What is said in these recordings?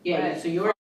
Yeah, Right. so you're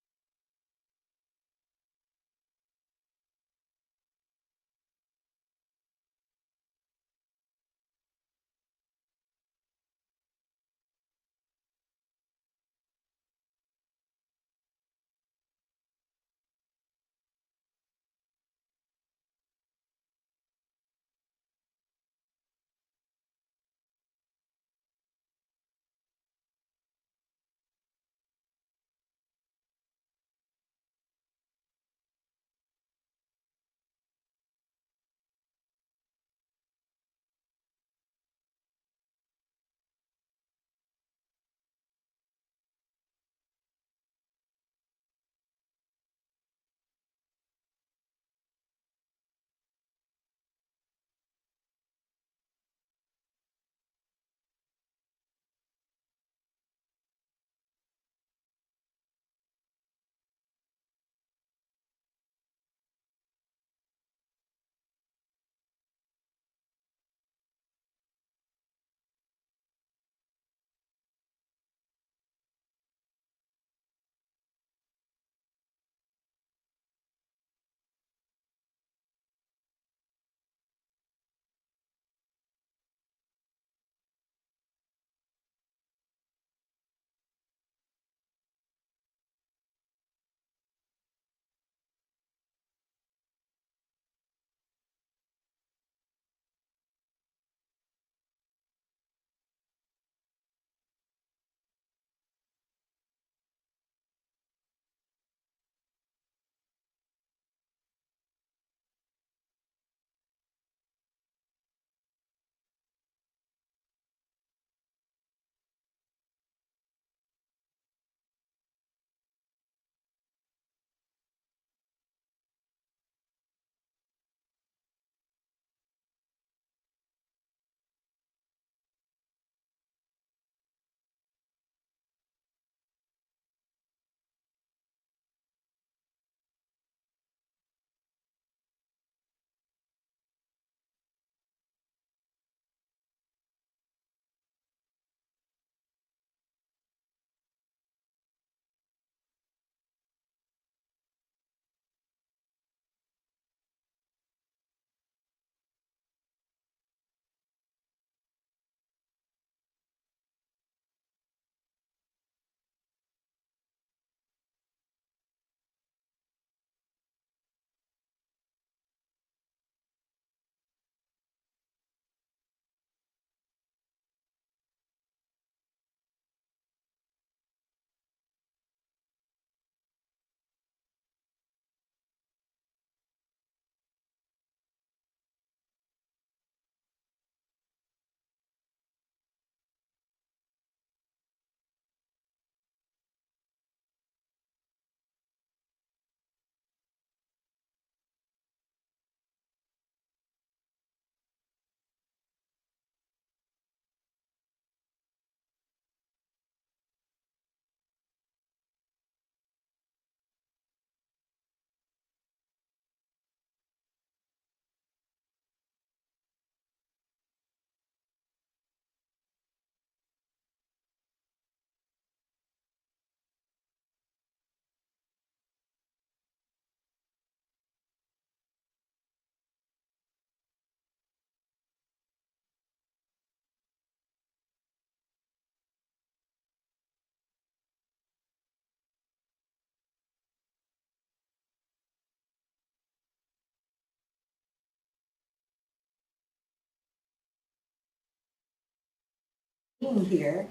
being here.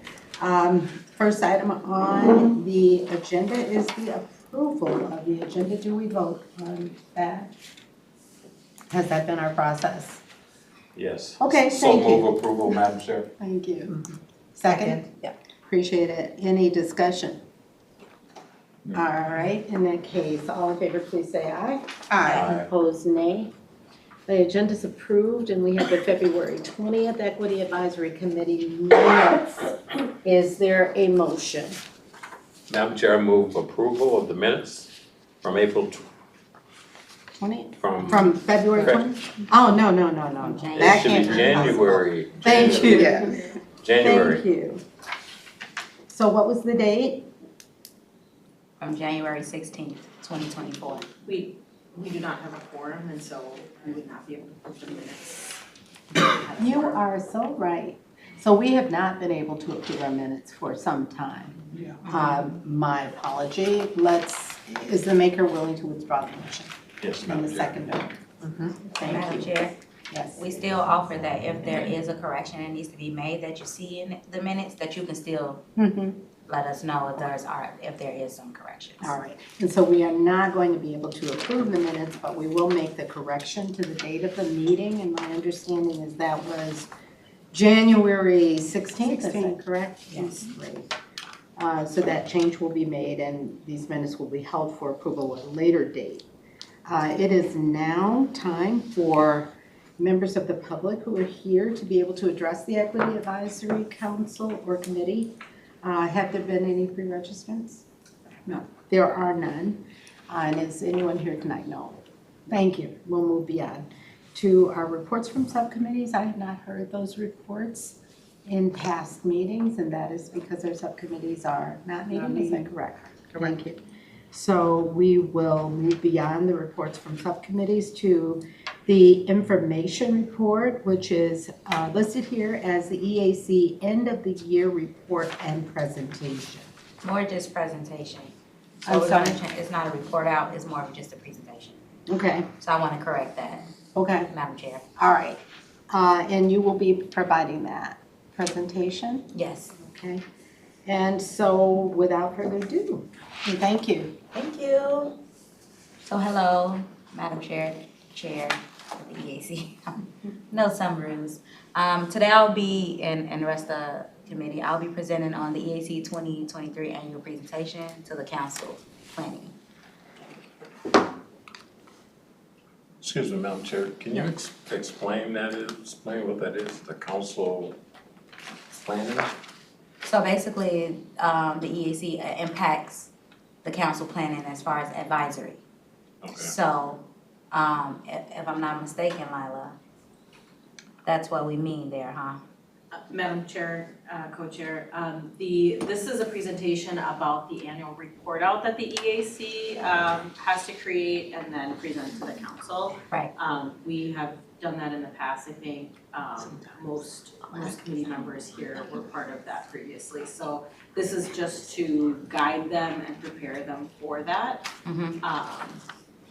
First item on the agenda is the approval of the agenda. Do we vote on that? Has that been our process? Yes. Okay, So thank you. move approval, Madam Chair. Thank you. Second? Yeah. Appreciate it. Any discussion? All right, in that case, all in favor, please say aye. Aye. Opposed, nay. The agenda's approved, and we have the February 20th Equity Advisory Committee minutes. Is there a motion? Madam Chair, I move approval of the minutes from April, 20th? from, From February 20th? Oh, no. it That should be can't be January. Thank you. January. Thank you. So what was the date? from January 16th, 2024. We do not have a quorum, and so we would not be able to approve the minutes. You are so right. So we have not been able to approve our minutes for some time. Yeah. My apology. Is the maker willing to withdraw the motion? Yes, And the Madam Chair. seconder? Thank Madam you. Chair, Yes. we still offer that if there is a correction that needs to be made that you see in the minutes, that you can still let us know if there is some corrections. All right. And so we are not going to be able to approve the minutes, but we will make the correction to the date of the meeting. And my understanding is that was January 16th, is that correct? Yes. Great. So that change will be made and these minutes will be held for approval at a later date. It is now time for members of the public who are here to be able to address the Equity Advisory Council or Committee. Have there been any pre-registrants? No, there are none. And is anyone here tonight? No. Thank you. We'll move beyond to our reports from subcommittees. I have not heard those reports in past meetings, and that is because our subcommittees are not meeting. Is that correct? Thank you. So we will move beyond the reports from subcommittees to the information report, which is listed here as the EAC end of the year report and presentation. More just presentation. I'm So sorry? it's not a report out, it's more of just a presentation. Okay, So I want to correct that, okay, Madam Chair. all right. And you will be providing that presentation? Yes. Okay. And so without further ado, thank you. Thank you. So hello, Madam Chair of the EAC. No sunroofs. Today I'll be, and the rest of the committee, I'll be presenting on the EAC 2023 annual presentation to the council planning. Excuse me, Madam Chair, can you explain what that is, the council planning? So basically, the EAC impacts the council planning as far as advisory. Okay, So, if I'm not mistaken, Lila, that's what we mean there, huh? Madam Chair, Co-Chair, this is a presentation about the annual report out that the EAC has to create and then present to the council. Right. We have done that in the past. I think most committee members here were part of that previously. So this is just to guide them and prepare them for that.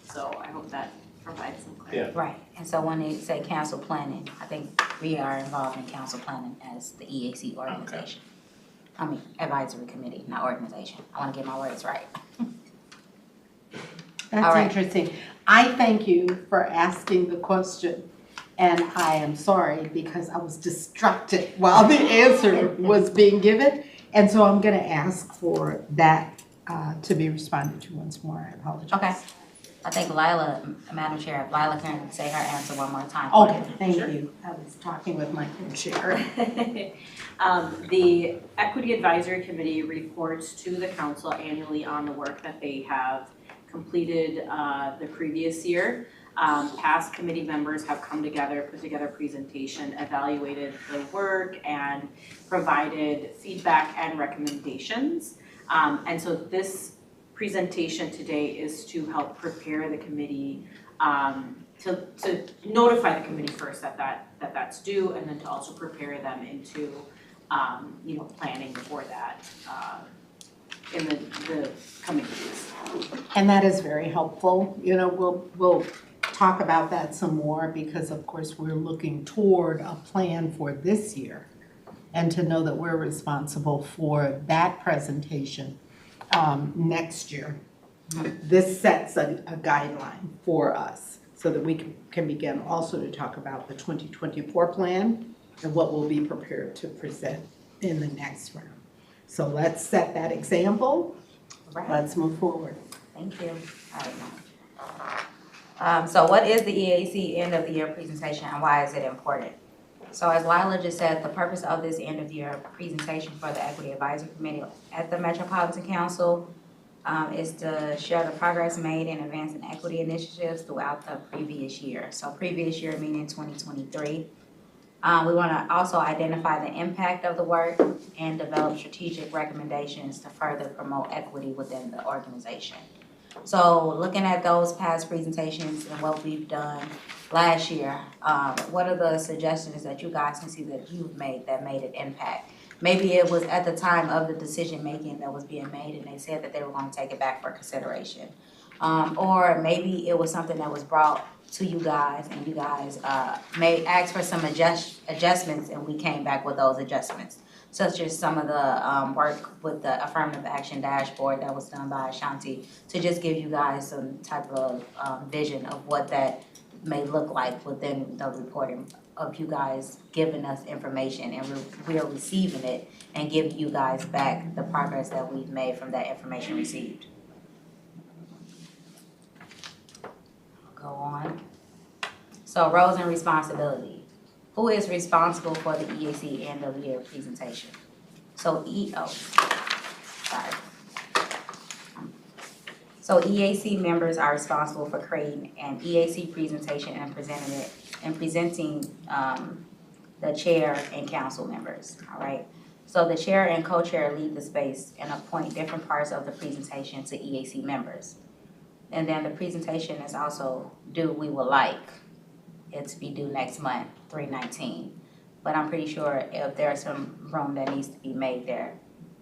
So I hope that provides some clarity. Yeah. Right, and so when they say council planning, I think we are involved in council planning as the EAC organization. I mean, advisory committee, not organization. I wanna get my words right. That's All right. interesting. I thank you for asking the question. And I am sorry because I was distracted while the answer was being given. And so I'm gonna ask for that to be responded to once more. I apologize. Okay. I think Lila, Madam Chair, if Lila can say her answer one more time. Okay, thank you. I was talking with my co-chair. The Equity Advisory Committee reports to the council annually on the work that they have completed the previous year. Past committee members have come together, put together a presentation, evaluated the work, and provided feedback and recommendations. And so this presentation today is to help prepare the committee, to notify the committee first that's due, and then to also prepare them into, planning for that in the coming weeks. And that is very helpful. You know, we'll talk about that some more because of course we're looking toward a plan for this year. And to know that we're responsible for that presentation next year. This sets a guideline for us so that we can begin also to talk about the 2024 plan and what we'll be prepared to present in the next round. So let's set that example. Right. Let's move forward. Thank you. All right. So what is the EAC end of the year presentation and why is it important? So as Lila just said, the purpose of this end of year presentation for the Equity Advisory Committee at the Metropolitan Council is to share the progress made in advancing equity initiatives throughout the previous year. So previous year meaning 2023. We wanna also identify the impact of the work and develop strategic recommendations to further promote equity within the organization. So looking at those past presentations and what we've done last year, what are the suggestions that you guys can see that you've made that made an impact? Maybe it was at the time of the decision making that was being made and they said that they were gonna take it back for consideration. Or maybe it was something that was brought to you guys and you guys may ask for some adjustments and we came back with those adjustments. Such as some of the work with the affirmative action dashboard that was done by Ashanti to just give you guys some type of vision of what that may look like within the reporting of you guys giving us information and we are receiving it and giving you guys back the progress that we've made from that information received. Go on. So roles and responsibility. Who is responsible for the EAC end of year presentation? So So EAC members are responsible for creating an EAC presentation and presenting the chair and council members, all right? So the chair and co-chair lead the space and appoint different parts of the presentation to EAC members. And then the presentation is also due, we would like it to be due next month, 3/19. But I'm pretty sure if there's some room that needs to be made there,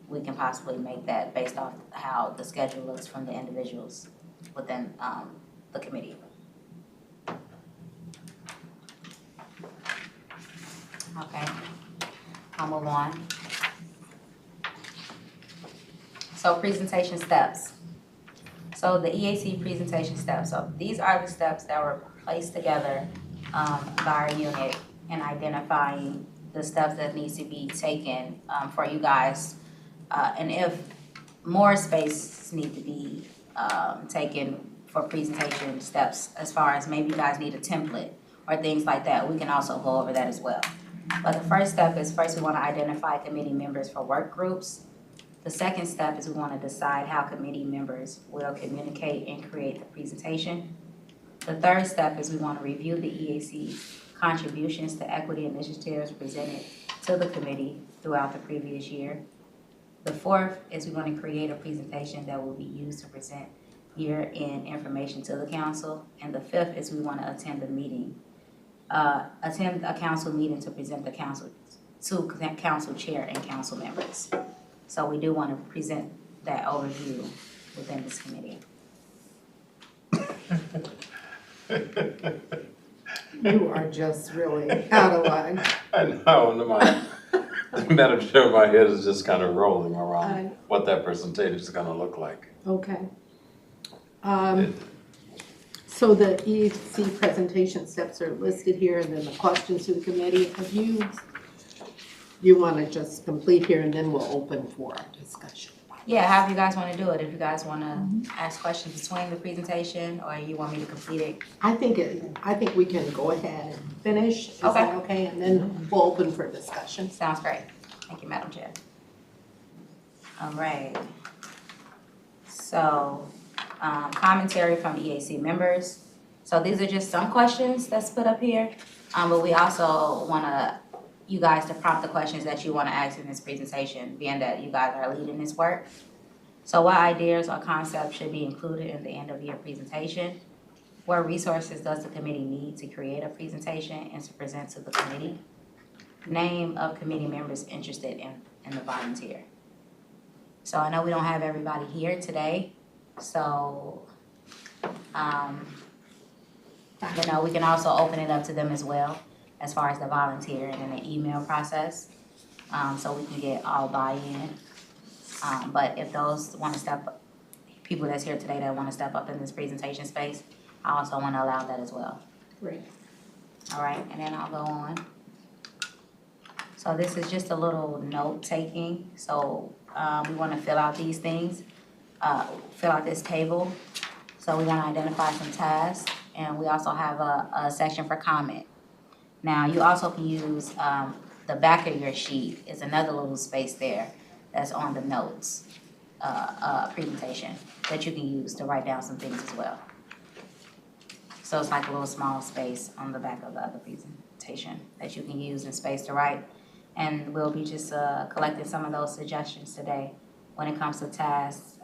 we can possibly make that based off how the schedule looks from the individuals within the committee. Okay, I'll move on. So presentation steps. So the EAC presentation steps. So these are the steps that were placed together by our unit in identifying the steps that needs to be taken for you guys. And if more space need to be taken for presentation steps, as far as maybe you guys need a template or things like that, we can also go over that as well. But the first step is first we want to identify committee members for work groups. The second step is we want to decide how committee members will communicate and create the presentation. The third step is we want to review the EAC contributions to equity initiatives presented to the committee throughout the previous year. The fourth is we want to create a presentation that will be used to present year-end information to the council. And the fifth is we want to attend a council meeting to present the council to council chair and council members. So we do want to present that overview within this committee. You are just really out of line. I know, Madam Chair, my head is just kind of rolling around what that presentation is gonna look like. Okay. So the EAC presentation steps are listed here, and then the questions to the committee. Have you want to just complete here, and then we'll open for discussion? Yeah, however you guys want to do it. If you guys want to ask questions between the presentation, or you want me to complete it. I think we can go ahead and finish. Is that okay? And then we'll open for discussion. Sounds great. Thank you, Madam Chair. All right. So, commentary from EAC members. So these are just some questions that's put up here, but we also want you guys to prompt the questions that you want to ask in this presentation, being that you guys are leading this work. So what ideas or concepts should be included in the end of year presentation? What resources does the committee need to create a presentation and to present to the committee? Name of committee members interested in the volunteer. So I know we don't have everybody here today, so we can also open it up to them as well, as far as the volunteer and the email process, so we can get all buy-in. But if those want to step up, people that's here today that want to step up in this presentation space, I also want to allow that as well. Great. All right, and then I'll go on. So this is just a little note-taking. So we want to fill out these things, fill out this table. So we want to identify some tasks, and we also have a section for comment. Now, you also can use the back of your sheet is another little space there that's on the notes presentation that you can use to write down some things as well. So it's like a little small space on the back of the other presentation. presentation that you can use in space to write. And we'll be just collecting some of those suggestions today when it comes to tasks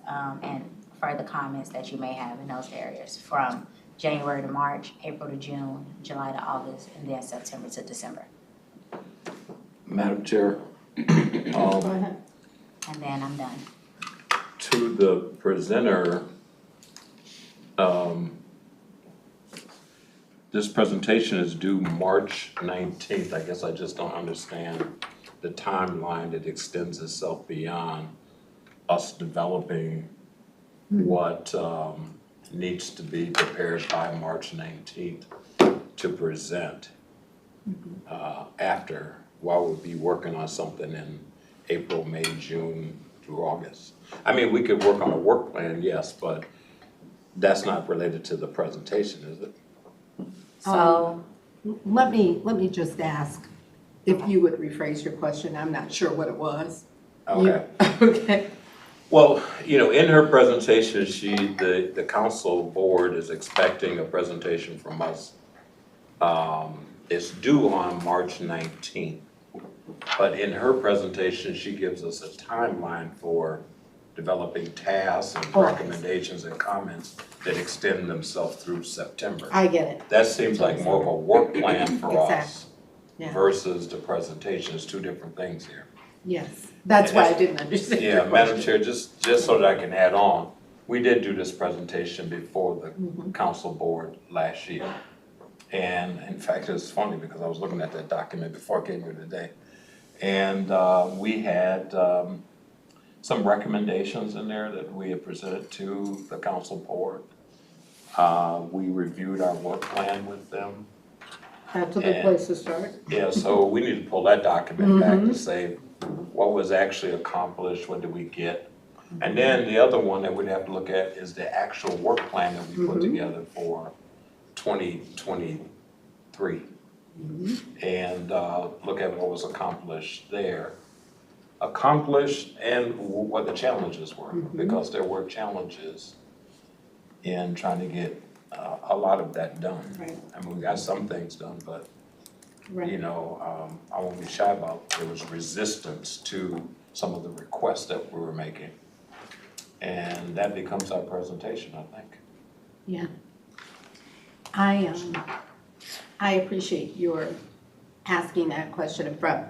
and further comments that you may have in those areas from January to March, April to June, July to August, and then September to December. Madam Chair, Go ahead. And then I'm done. to the presenter, this presentation is due March 19th. I guess I just don't understand the timeline that extends itself beyond us developing what needs to be prepared by March 19th to present after, while we'll be working on something in April, May, June through August. I mean, we could work on a work plan, yes, but that's not related to the presentation, is it? So, Let me just ask if you would rephrase your question. I'm not sure what it was. Okay. Okay. Well, you know, in her presentation, the council board is expecting a presentation from us. It's due on March 19th. But in her presentation, she gives us a timeline for developing tasks and recommendations and comments that extend themselves through September. I get it. That seems like more of a work plan for us Exactly. Yeah. versus the presentation. It's two different things here. Yes, that's why I didn't understand your Yeah, Madam question. Chair, just so that I can add on, we did do this presentation before the council board last year. And in fact, it's funny because I was looking at that document before I came here today. And we had some recommendations in there that we had presented to the council board. We reviewed our work plan with them. That's a good place to start. Yeah, so we need to pull that document back to say what was actually accomplished, what did we get? And then the other one that we'd have to look at is the actual work plan that we put together for 2023. And look at what was accomplished there. Accomplished and what the challenges were, because there were challenges in trying to get a lot of that done. Right. I mean, we got some things done, but you Right. know, I won't be shy about, there was resistance to some of the requests that we were making. And that becomes our presentation, I think. Yeah. I appreciate your asking that question up front.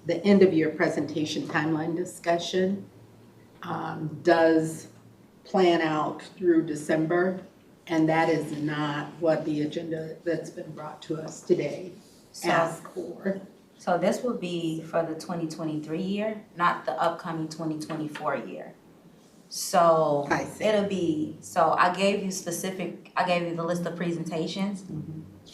The end of your presentation timeline discussion does plan out through December, and that is not what the agenda that's been brought to us today asks for. so this will be for the 2023 year, not the upcoming 2024 year. So I see. it'll be, so I gave you the list of presentations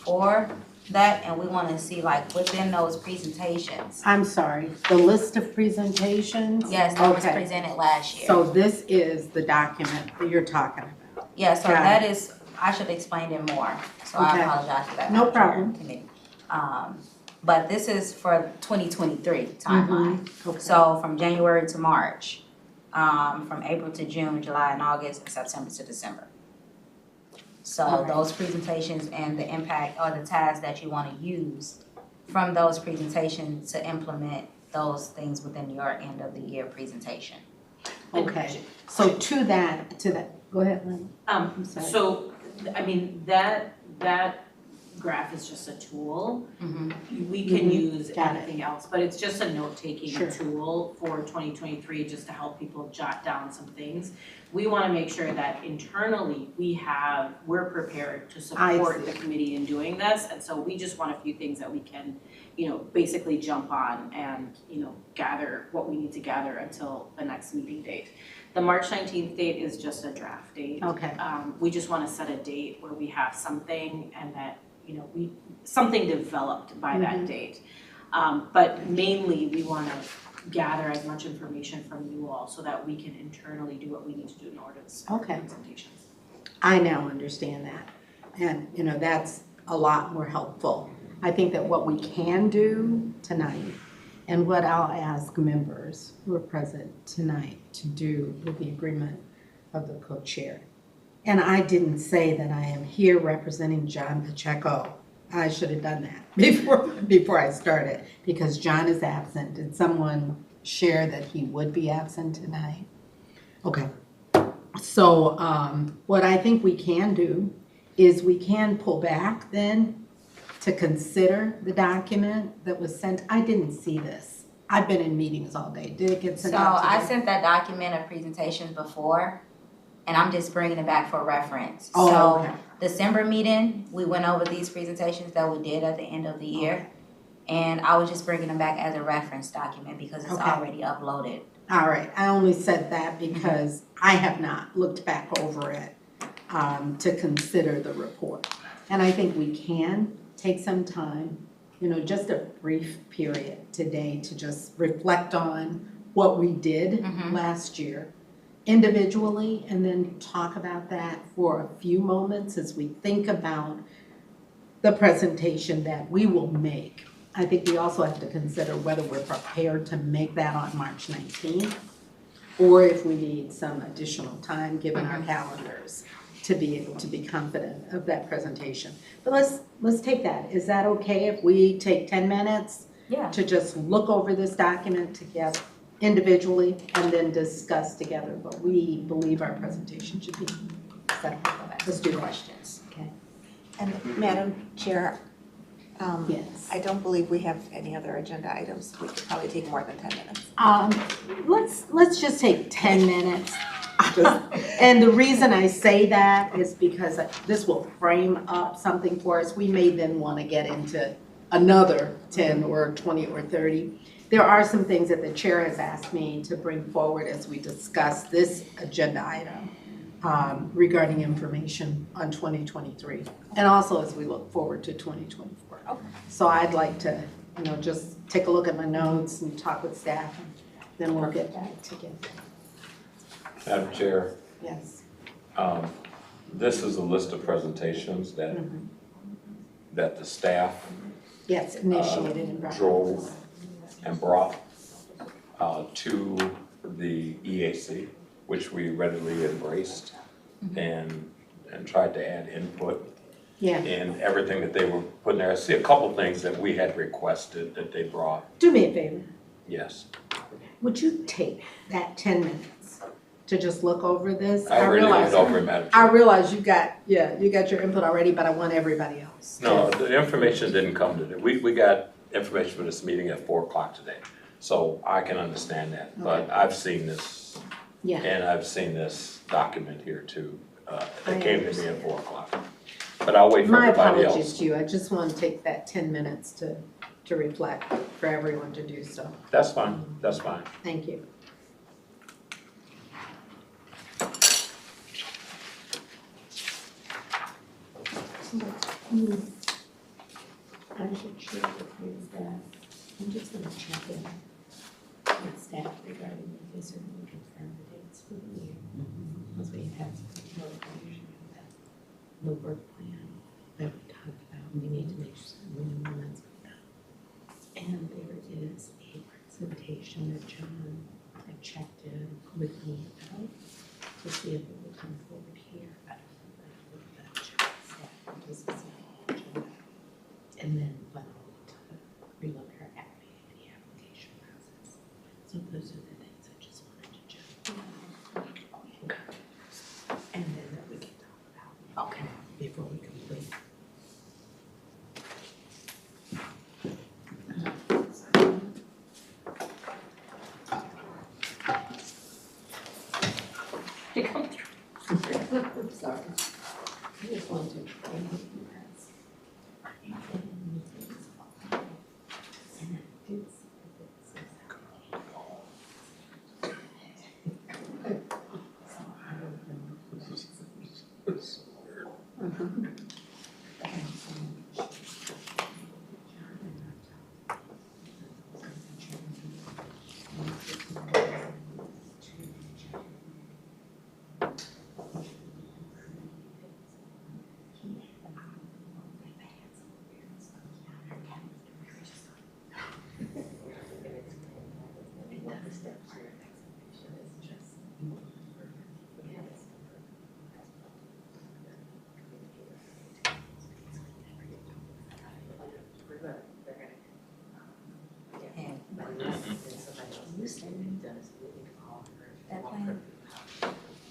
for that, and we wanna see like within those presentations. I'm sorry, the list of presentations? Yes, that was Okay. presented last year. So this is the document that you're talking about? Yeah, so Got that is, I should have explained it more, so I Okay. apologize for that. No Madam Chair, problem. Committee. But this is for 2023 timeline. Okay. So from January to March, from April to June, July and August, and September to December. So Alright. those presentations and the impact or the tasks that you wanna use from those presentations to implement those things within your end of the year presentation. Okay, so to that, go ahead, Lynn. I'm sorry. So, I mean, that graph is just a tool. We can use Got it. anything else, but it's just a note-taking Sure. tool for 2023, just to help people jot down some things. We wanna make sure that internally, we're prepared to support the committee in doing this, and so we just want a few things that we can, basically jump on and, gather what we need to gather until the next meeting date. The March 19th date is just a draft date. Okay, We just wanna set a date where we have something and that, something developed by that date. But mainly, we wanna gather as much information from you all so that we can internally do what we need to do in order to support Okay. presentations. I now understand that, and, that's a lot more helpful. I think that what we can do tonight, and what I'll ask members who are present tonight to do with the agreement of the co-chair. And I didn't say that I am here representing John Pacheco I should have done that before I started, because John is absent. Did someone share that he would be absent tonight? Okay. So, what I think we can do is we can pull back then to consider the document that was sent. I didn't see this. I've been in meetings all day. Did it get sent So out I today? sent that document of presentations before, and I'm just bringing it back for reference. Oh, So okay. December meeting, we went over these presentations that we did at the end of the year. And I was just bringing them back as a reference document because it's Okay. already uploaded. All right, I only said that because I have not looked back over it to consider the report. And I think we can take some time, just a brief period today to just reflect on what we did last year individually, and then talk about that for a few moments as we think about the presentation that we will make. I think we also have to consider whether we're prepared to make that on March 19th, or if we need some additional time, given our calendars, to be able to be confident of that presentation. But let's take that. Is that okay if we take 10 minutes Yeah. to just look over this document together individually and then discuss together what we believe our presentation should be? Let's do that. Questions. Okay. And Madam Chair, Yes. I don't believe we have any other agenda items. We could probably take more than 10 minutes. Let's just take 10 minutes. And the reason I say that is because this will frame up something for us. We may then want to get into another 10 or 20 or 30. There are some things that the chair has asked me to bring forward as we discuss this agenda item regarding information on 2023, and also as we look forward to 2024. Okay. So I'd like to, just take a look at my notes and talk with staff, and then we'll get back together. Madam Chair, Yes. this is a list of presentations that the staff Yes, initiated and brought. drove and brought to the EAC, which we readily embraced and tried to add input Yeah. in everything that they were putting there. I see a couple things that we had requested that they brought. Do me a favor. Yes. Would you take that 10 minutes to just look over this? I already realize- looked over it, Madam I Chair. realize you got your input already, but I want everybody else. No, the information didn't come today. We got information for this meeting at 4 o'clock today. So I can understand that, but I've seen this, Yeah. and I've seen this document here too. I It came to me understand. at 4 o'clock. But I'll wait for My everybody apologies else. to you. I just want to take that 10 minutes to reflect, for everyone to do so. That's fine, that's fine. Thank you. I should share with you that I'm just gonna check in with staff regarding if they certainly confirm the dates for the year. Because we have notification of that, the work plan that we talked about, we need to make sure we know when that's going on. And there is a presentation that John had checked in with me about to see if it will come forward here. I don't know, but I looked at check staff and just see the agenda. And then when I'll need to relook her the application process. So those are the things I just wanted to check. Okay. And then that we can talk about. Okay. Before we complete. You come through. I'm sorry. I just wanted to.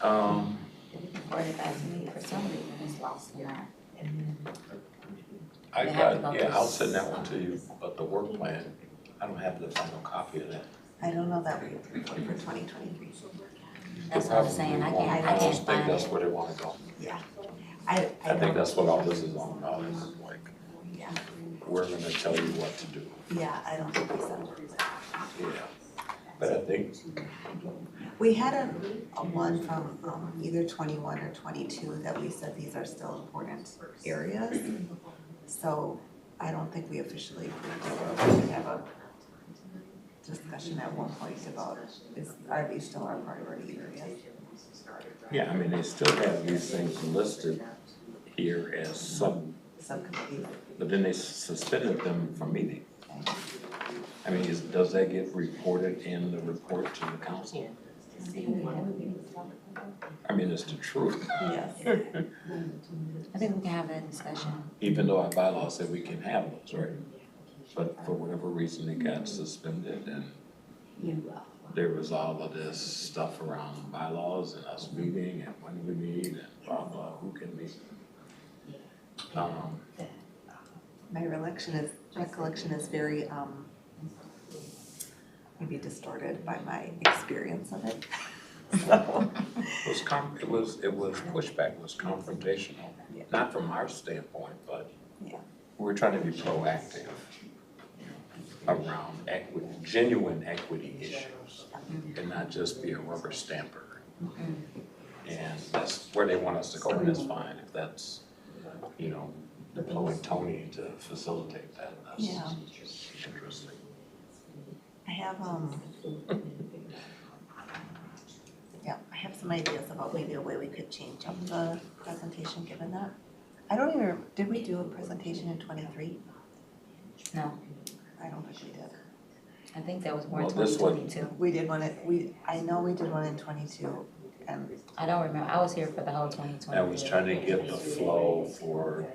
Reported back to me, for some reason it's lost in our. I They have to got, go yeah, through I'll send that one to you, but the work plan, I don't have the final copy of that. I don't know that we reported for 2023. That's what I'm saying, I can't I just think find that's it. where they wanna go. Yeah. I don't- think that's what all this is on, all this is like, Yeah, we're gonna tell you what to do, yeah, I don't think we said it. yeah. But I think, We had a one from either 21 or 22 that we said these are still important areas. So I don't think we officially approved it, or we could have a discussion at one point about are these still our priority areas? yeah, I mean, they still have these things listed here as Subcommittee. but then they suspended them from meeting. I mean, does that get reported in the report to the council? I mean, it's the truth. Yes. I think we can have that discussion. Even though our bylaws say we can have those, right? But for whatever reason, it got suspended and there was all of this stuff around bylaws and us meeting and when we meet and blah, blah, who can meet. My recollection is very maybe distorted by my experience of it. So, It was pushback, it was confrontational, not from our standpoint, but yeah. we're trying to be proactive around genuine equity issues and not just be a rubber stamper. And that's where they want us to go, and that's fine, if that's, deploying Tony to facilitate that, that's Yeah. interesting. I have I have some ideas about maybe a way we could change up the presentation given that. I don't even, did we do a presentation in 23? No, I don't think we did. I think that was more in Well, this one- 2022. We did one I know we did one in 22 and I don't remember, I was here for the whole 2020. I was trying to get the flow for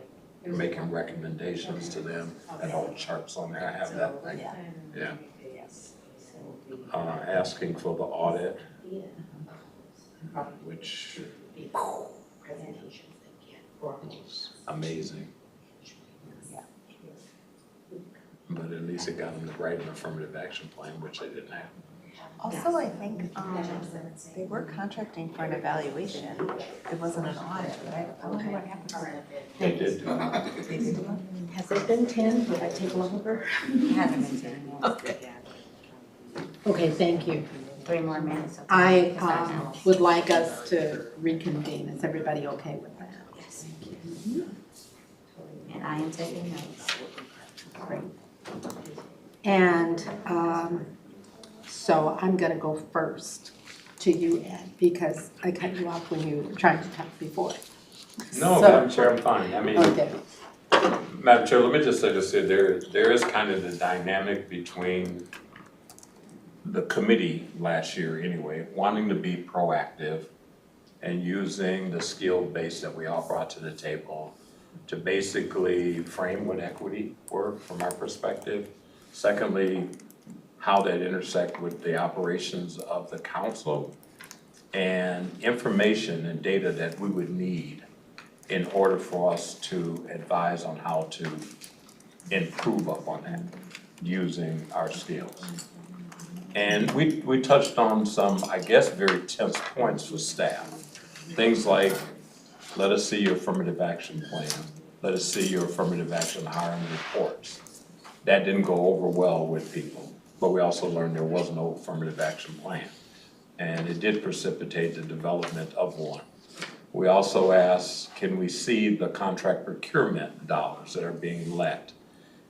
making recommendations to them, and all the charts on there, I have that thing, yeah. yeah. Asking for the audit, which was amazing. But at least it got them to write an affirmative action plan, which they didn't have. Also, I think they were contracting for an evaluation. It wasn't an audit, right? I wonder what happened. They did do it. They did do one? Has it been 10? Did I take longer? It hasn't been 10 more. Okay, thank you. 3 more minutes. of time. I We can start now. would like us to reconvene. Is everybody okay with that? Yes. And I am taking notes. Great. And so I'm gonna go first to you, Ed, because I cut you off when you were trying to talk before. No, So- Madam Chair, I'm fine, I mean, Okay, Madam Chair, let me just say this here, there is kind of the dynamic between the committee last year anyway, wanting to be proactive and using the skill base that we all brought to the table to basically frame what equity were from our perspective. Secondly, how that intersect with the operations of the council and information and data that we would need in order for us to advise on how to improve upon that using our skills. And we touched on some, I guess, very tense points for staff. Things like, let us see your affirmative action plan. Let us see your affirmative action hiring reports. That didn't go over well with people, but we also learned there was no affirmative action plan. And it did precipitate the development of one. We also asked, can we see the contract procurement dollars that are being let?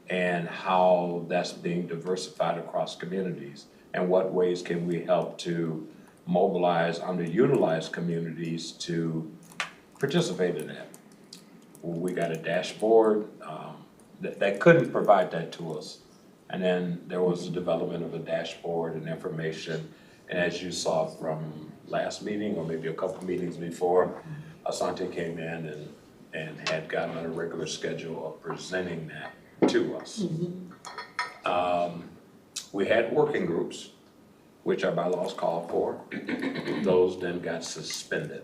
And how that's being diversified across communities? And what ways can we help to mobilize underutilized communities to participate in that? We got a dashboard, that couldn't provide that to us. And then there was the development of a dashboard and information. And as you saw from last meeting, or maybe a couple meetings before, Asante came in and had gotten on a regular schedule of presenting that to us. We had working groups, which our bylaws call for. those then got suspended.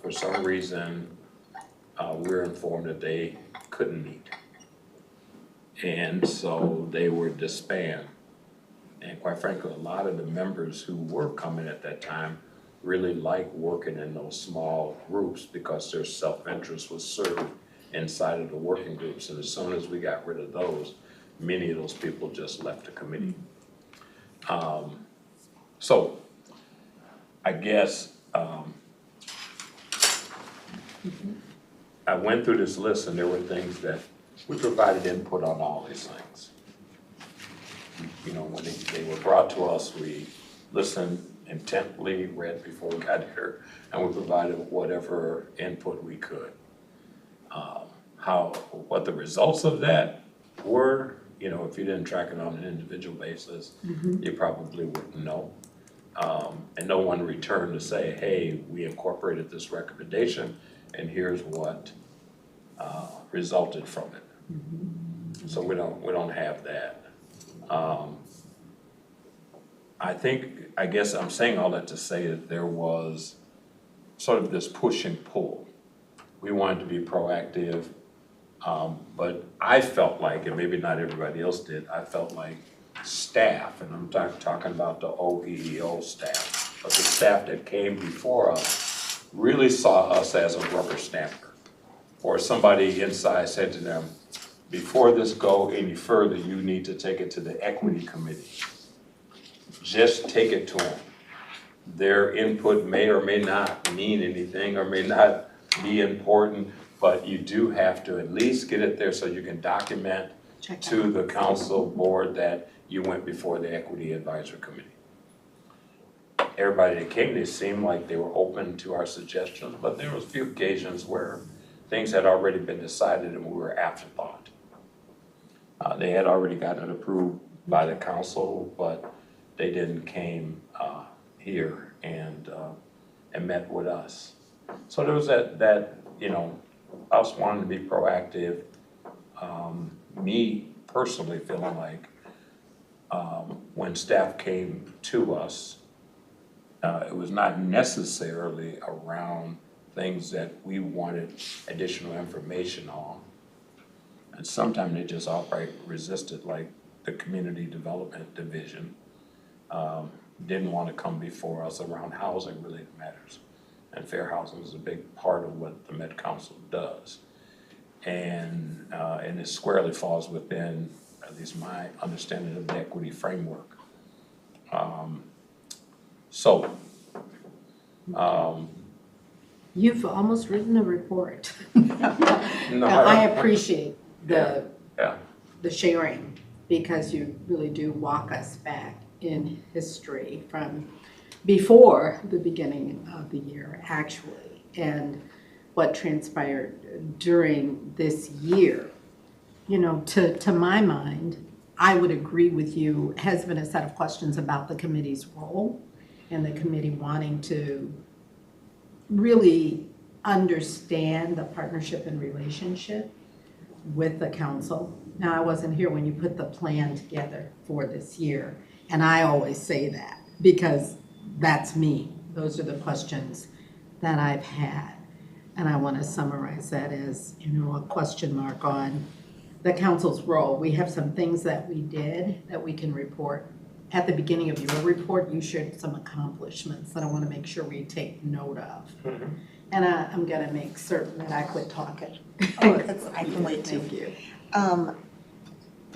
For some reason, we were informed that they couldn't meet. And so they were disbanded. And quite frankly, a lot of the members who were coming at that time really liked working in those small groups because their self-interest was served inside of the working groups. And as soon as we got rid of those, many of those people just left the committee. So I guess I went through this list and there were things that we provided input on all these things. You know, when they were brought to us, we listened intently, read before we got here, and we provided whatever input we could. What the results of that were, you know, if you didn't track it on an individual basis, you probably wouldn't know. And no one returned to say, hey, we incorporated this recommendation and here's what resulted from it. So we don't have that. I guess I'm saying all that to say that there was sort of this push and pull. We wanted to be proactive, but I felt like, and maybe not everybody else did, I felt like staff, and I'm talking about the OEEO staff, but the staff that came before us really saw us as a rubber stamper. Or somebody inside said to them, before this go any further, you need to take it to the equity committee. Just take it to them. Their input may or may not mean anything or may not be important, but you do have to at least get it there so you can document to the council board that you went before the equity advisory committee. Everybody that came, they seemed like they were open to our suggestions, but there was a few occasions where things had already been decided and we were afterthought. They had already gotten it approved by the council, but they didn't came here and met with us. So there was that you know, us wanting to be proactive, me personally feeling like when staff came to us, it was not necessarily around things that we wanted additional information on. And sometimes they just outright resisted, like the community development division didn't want to come before us around housing related matters. And fair housing is a big part of what the Met Council does. And it squarely falls within, at least my understanding of the equity framework. You've almost written a report. No, I appreciate the Yeah. the sharing, because you really do walk us back in history from before the beginning of the year, actually, and what transpired during this year. You know, to my mind, I would agree with you, has been a set of questions about the committee's role and the committee wanting to really understand the partnership and relationship with the council. Now, I wasn't here when you put the plan together for this year, and I always say that because that's me. Those are the questions that I've had. And I want to summarize that as, you know, a question mark on the council's role. We have some things that we did that we can report. At the beginning of your report, you shared some accomplishments that I want to make sure we take note of. And I'm going to make certain that I quit talking. Oh, I can wait too. Thank you.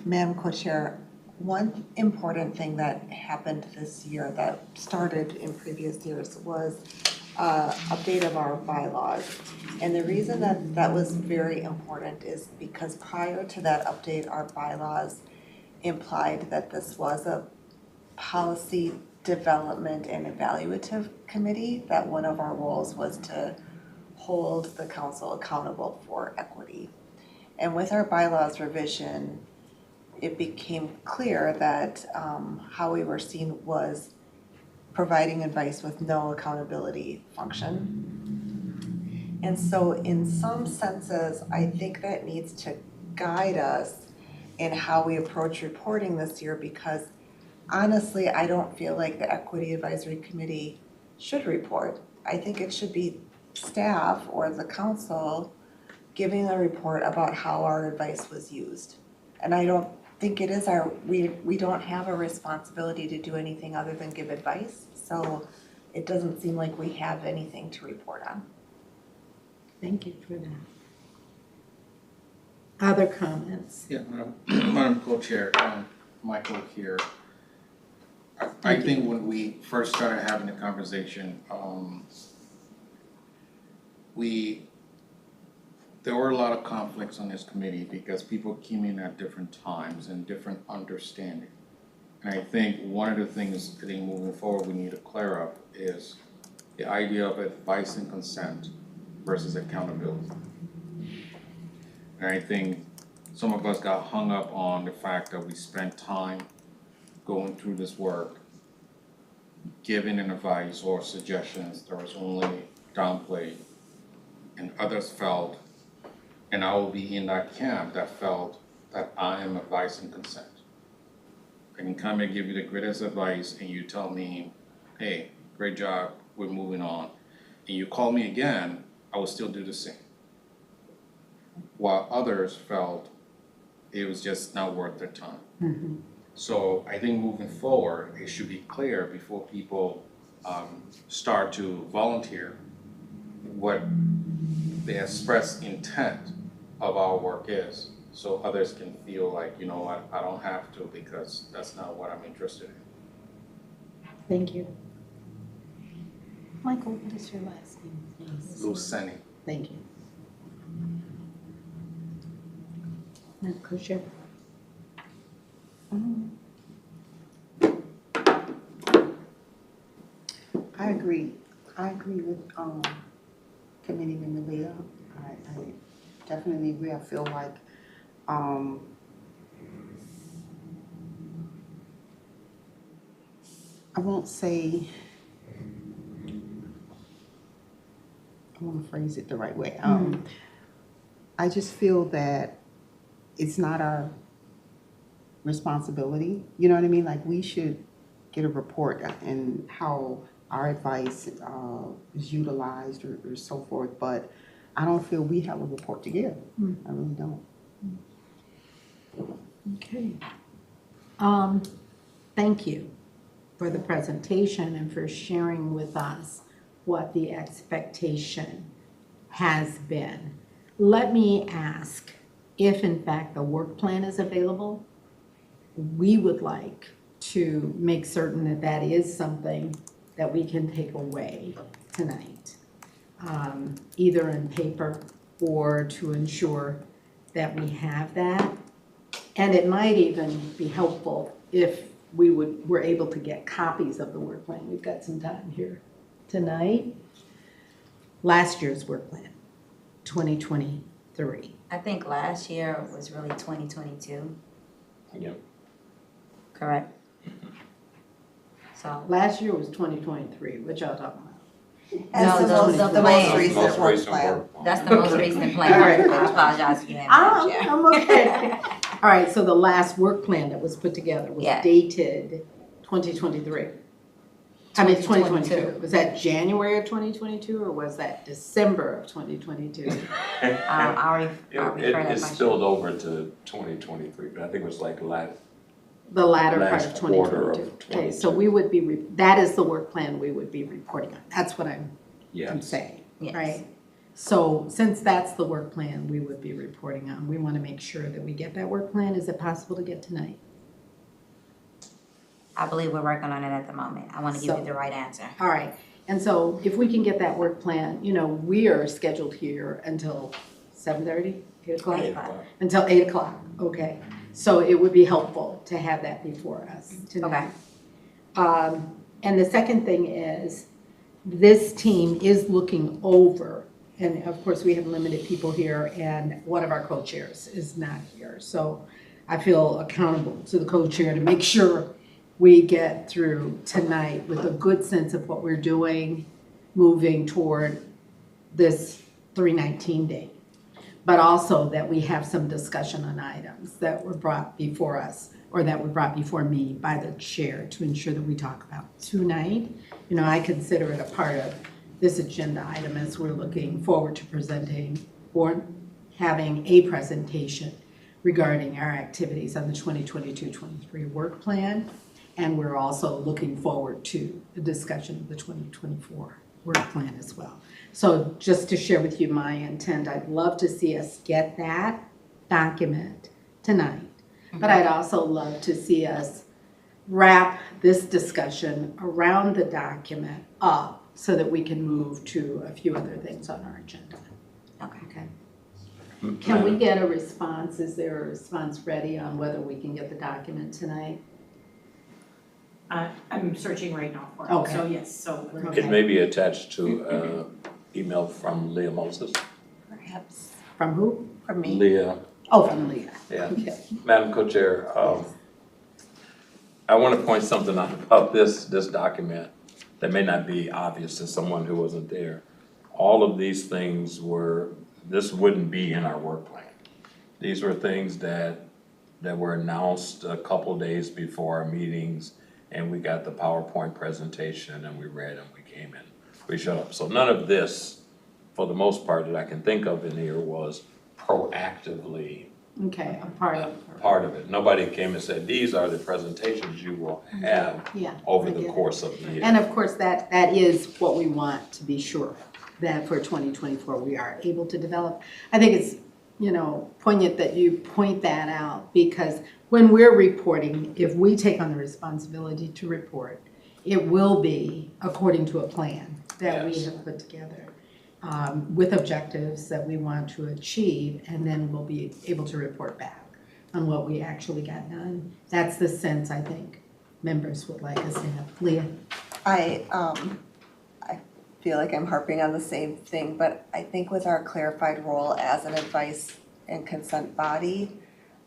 Madam Co-Chair, one important thing that happened this year that started in previous years was update of our bylaws. And the reason that that was very important is because prior to that update, our bylaws implied that this was a policy development and evaluative committee, that one of our roles was to hold the council accountable for equity. And with our bylaws revision, it became clear that how we were seen was providing advice with no accountability function. And so in some senses, I think that needs to guide us in how we approach reporting this year, because honestly, I don't feel like the Equity Advisory Committee should report. I think it should be staff or the council giving a report about how our advice was used. And I don't think it is we don't have a responsibility to do anything other than give advice. So it doesn't seem like we have anything to report on. Thank you for that. Other comments? Yeah, Madam Co-Chair, Michael here. I think when we first started having the conversation, there were a lot of conflicts on this committee because people came in at different times and different understanding. And I think one of the things I think moving forward we need to clear up is the idea of advice and consent versus accountability. And I think some of us got hung up on the fact that we spent time going through this work, giving an advice or suggestions that was only downplayed, and others felt, and I will be in that camp that felt that I am advice and consent. I can come and give you the greatest advice and you tell me, hey, great job, we're moving on. And you call me again, I will still do the same. While others felt it was just not worth their time. Mm-hmm. So I think moving forward, it should be clear before people start to volunteer what the express intent of our work is, so others can feel like, you know what, I don't have to because that's not what I'm interested in. Thank you. Michael, what is your last name, please? Luceni. Thank you. Madam Co-Chair? I agree with, Committee Member Leah. I definitely agree. I feel like, I won't say, I wanna phrase it the right way. I just feel that it's not our responsibility, you know what I mean? Like, we should get a report and how our advice is utilized or so forth, but I don't feel we have a report to give. I really don't. Okay. Thank you for the presentation and for sharing with us what the expectation has been. Let me ask, if in fact the work plan is available, we would like to make certain that that is something that we can take away tonight, either in paper or to ensure that we have that. And it might even be helpful if we're able to get copies of the work plan. We've got some time here tonight. Last year's work plan, 2023. I think last year was really 2022, Yep. correct? So, Last year was 2023, what y'all talking about? As No, the plan. most recent Most work recent plan. work. that's the most recent plan. All right. I apologize for that. I'm okay. All right, so the last work plan that was put together was Yeah. dated 2023. I mean, 2022. 2022. Was that January of 2022 or was that December of 2022? I'll refer that It question. spilled over to 2023, but I think it was like The latter part last of quarter of 2022. Okay, so 22. we would be, that is the work plan we would be reporting on. That's what I'm yes. saying, Yes. right? So since that's the work plan we would be reporting on, we want to make sure that we get that work plan. Is it possible to get tonight? I believe we're working on it at the moment. I want to give So- you the right answer. All right, and so if we can get that work plan, you know, we are scheduled here until 7:30, 8 o'clock? 8 o'clock. Until 8 o'clock, okay. So it would be helpful to have that before us tonight. And the second thing is, this team is looking over, and of course, we have limited people here, and one of our co-chairs is not here. So I feel accountable to the co-chair to make sure we get through tonight with a good sense of what we're doing, moving toward this 3/19 date. but also that we have some discussion on items that were brought before us or that were brought before me by the chair to ensure that we talk about tonight. You know, I consider it a part of this agenda item as we're looking forward to presenting or having a presentation regarding our activities on the 2022-23 work plan. And we're also looking forward to the discussion of the 2024 work plan as well. So just to share with you my intent, I'd love to see us get that document tonight. But I'd also love to see us wrap this discussion around the document up so that we can move to a few other things on our agenda. Okay. Can we get a response? Is there a response ready on whether we can get the document tonight? I'm searching right now for it, Okay. so yes, so we're. Okay. It may be attached to email from Leah Moses. Perhaps From who? from me. Leah, Oh, from Leah. yeah. Okay. Madam Co-Chair, I want to point something out about this document that may not be obvious to someone who wasn't there. All of these things this wouldn't be in our work plan. These were things that were announced a couple days before our meetings, and we got the PowerPoint presentation and we read and we came in, we showed up. So none of this, for the most part, that I can think of in here was proactively Okay, a part of it. Nobody came and said, these are the presentations you will have Yeah. over I the get it. course of the year. And of course, that is what we want to be sure that for 2024 we are able to develop. I think it's, you know, poignant that you point that out, because when we're reporting, if we take on the responsibility to report, it will be according to a plan that we Yes. have put together with objectives that we want to achieve, and then we'll be able to report back on what we actually got done. That's the sense I think members would like us to have. Leah? I feel like I'm harping on the same thing, but I think with our clarified role as an advice and consent body,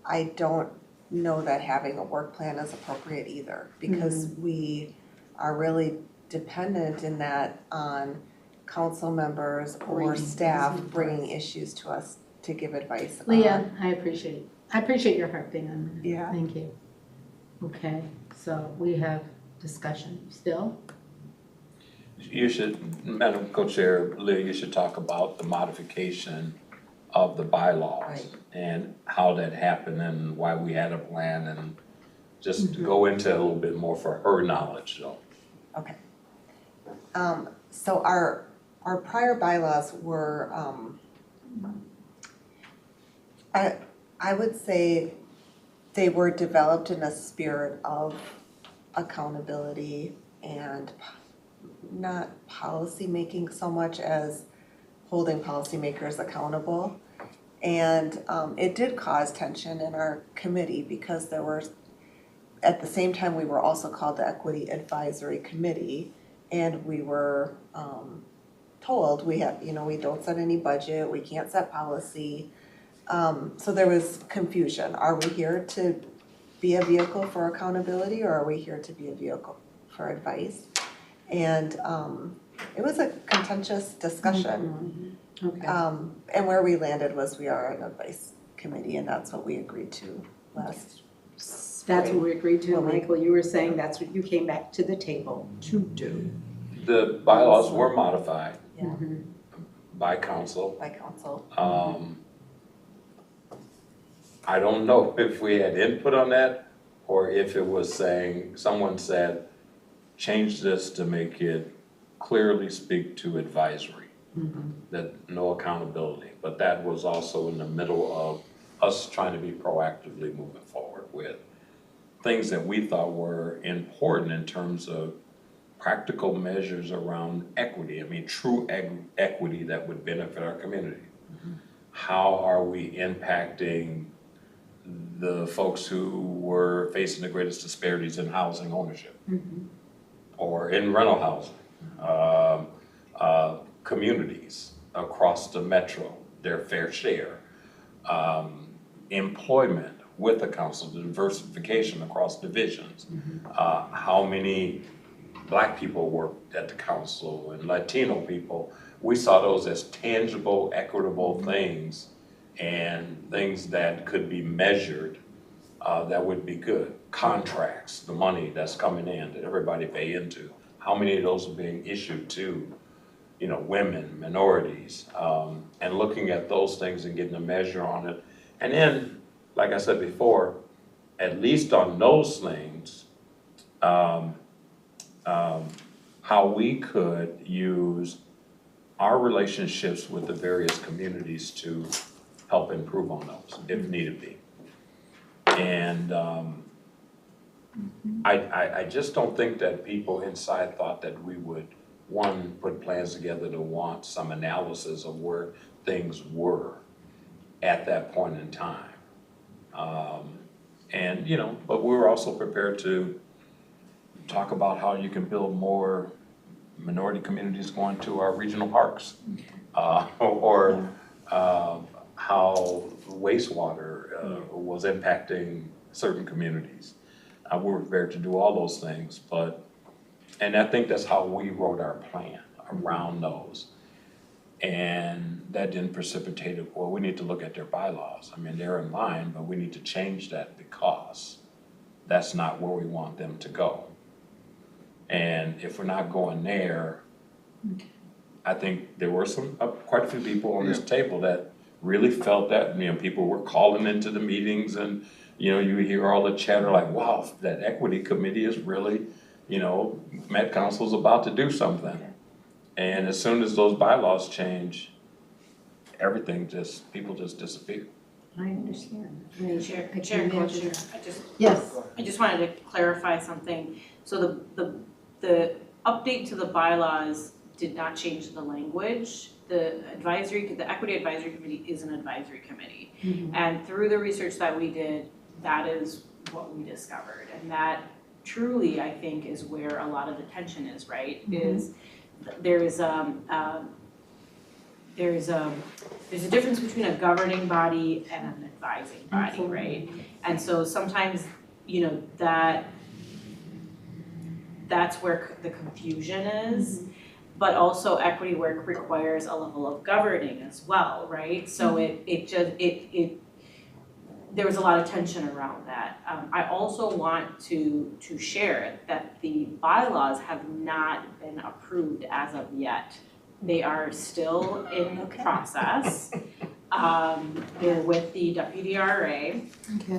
I don't know that having a work plan is appropriate either, because we are really dependent in that on council members or Bringing staff issues to bringing us. issues to us to give advice on. Leah, I appreciate your harping on that. Yeah. Thank you. Okay, so we have discussion still? You should, Madam Co-Chair, Leah, you should talk about the modification of the bylaws Right. and how that happened and why we had a plan, and just go into it a little bit more for her knowledge, so. Okay. So our prior bylaws were, I would say they were developed in a spirit of accountability and not policy making so much as holding policymakers accountable. And it did cause tension in our committee, because there were, at the same time, we were also called the Equity Advisory Committee, and we were told we have, we don't set any budget, we can't set policy. So there was confusion. Are we here to be a vehicle for accountability, or are we here to be a vehicle for advice? And it was a contentious discussion. Okay. And where we landed was we are an advice committee, and that's what we agreed to last. That's what we agreed to, Well, we- Michael. You were saying that's what you came back to the table to do. The bylaws were modified Yeah, by council. by council. I don't know if we had input on that, or if it was saying, someone said, change this to make it clearly speak to advisory. That no accountability, but that was also in the middle of us trying to be proactively moving forward with things that we thought were important in terms of practical measures around equity. I mean, true equity that would benefit our community. How are we impacting the folks who were facing the greatest disparities in housing ownership or in rental housing? Communities across the metro, their fair share. Employment with the council, the diversification across divisions. How many Black people worked at the council and Latino people. We saw those as tangible, equitable things and things that could be measured, that would be good. Contracts, the money that's coming in that everybody pay into, how many of those are being issued to, you know, women, minorities, and looking at those things and getting a measure on it. And then, like I said before, at least on those things, how we could use our relationships with the various communities to help improve on those, if needed be. And I just don't think that people inside thought that we would, one, put plans together to want some analysis of where things were at that point in time. And, you know, but we were also prepared to talk about how you can build more minority communities going to our regional parks. Or how wastewater was impacting certain communities. We were prepared to do all those things, and I think that's how we wrote our plan around those. And that didn't precipitate it, well, we need to look at their bylaws. I mean, they're in line, but we need to change that because that's not where we want them to go. And if we're not going there, I think there were quite a few people on this table that really felt that, you know, people were calling into the meetings and, you know, you hear all the chatter like, wow, that equity committee is really, you know, Met Council's about to do something. And as soon as those bylaws change, people just disappear. I understand. Chair, Co-Chair, Yes. I just wanted to clarify something. So the update to the bylaws did not change the language. The Equity Advisory Committee is an advisory committee. And through the research that we did, that is what we discovered. And that truly, I think, is where a lot of the tension is, right? There's a difference between a governing body and an advising body, right? And so sometimes, you know, that's where the confusion is. But also equity work requires a level of governing as well, right? So there was a lot of tension around that. I also want to share that the bylaws have not been approved as of yet. They are still in process. They're with the WDRA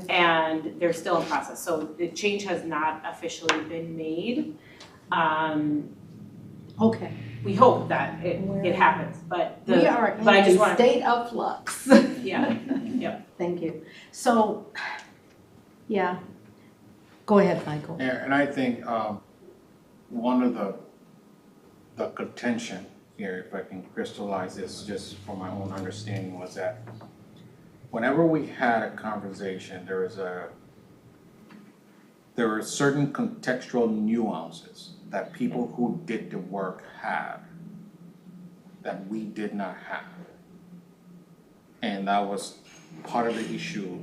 and they're still in process. So the change has not officially been made. Okay. We hope that it happens, but We are in but I just a wanna- state of flux. Yeah. Thank you. So, yeah. Go ahead, Michael. Yeah, and I think one of the contention here, if I can crystallize this just for my own understanding, was that whenever we had a conversation, there were certain contextual nuances that people who did the work had that we did not have. And that was part of the issue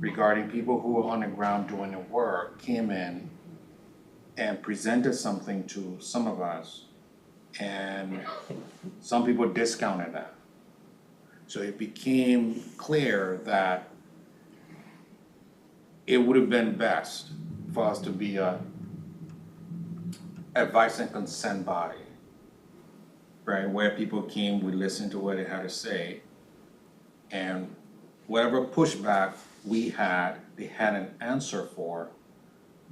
regarding people who were on the ground doing the work, came in and presented something to some of us, and some people discounted that. So it became clear that it would have been best for us to be a advice and consent body, right? Where people came, we listened to what they had to say, and whatever pushback we had, they had an answer for.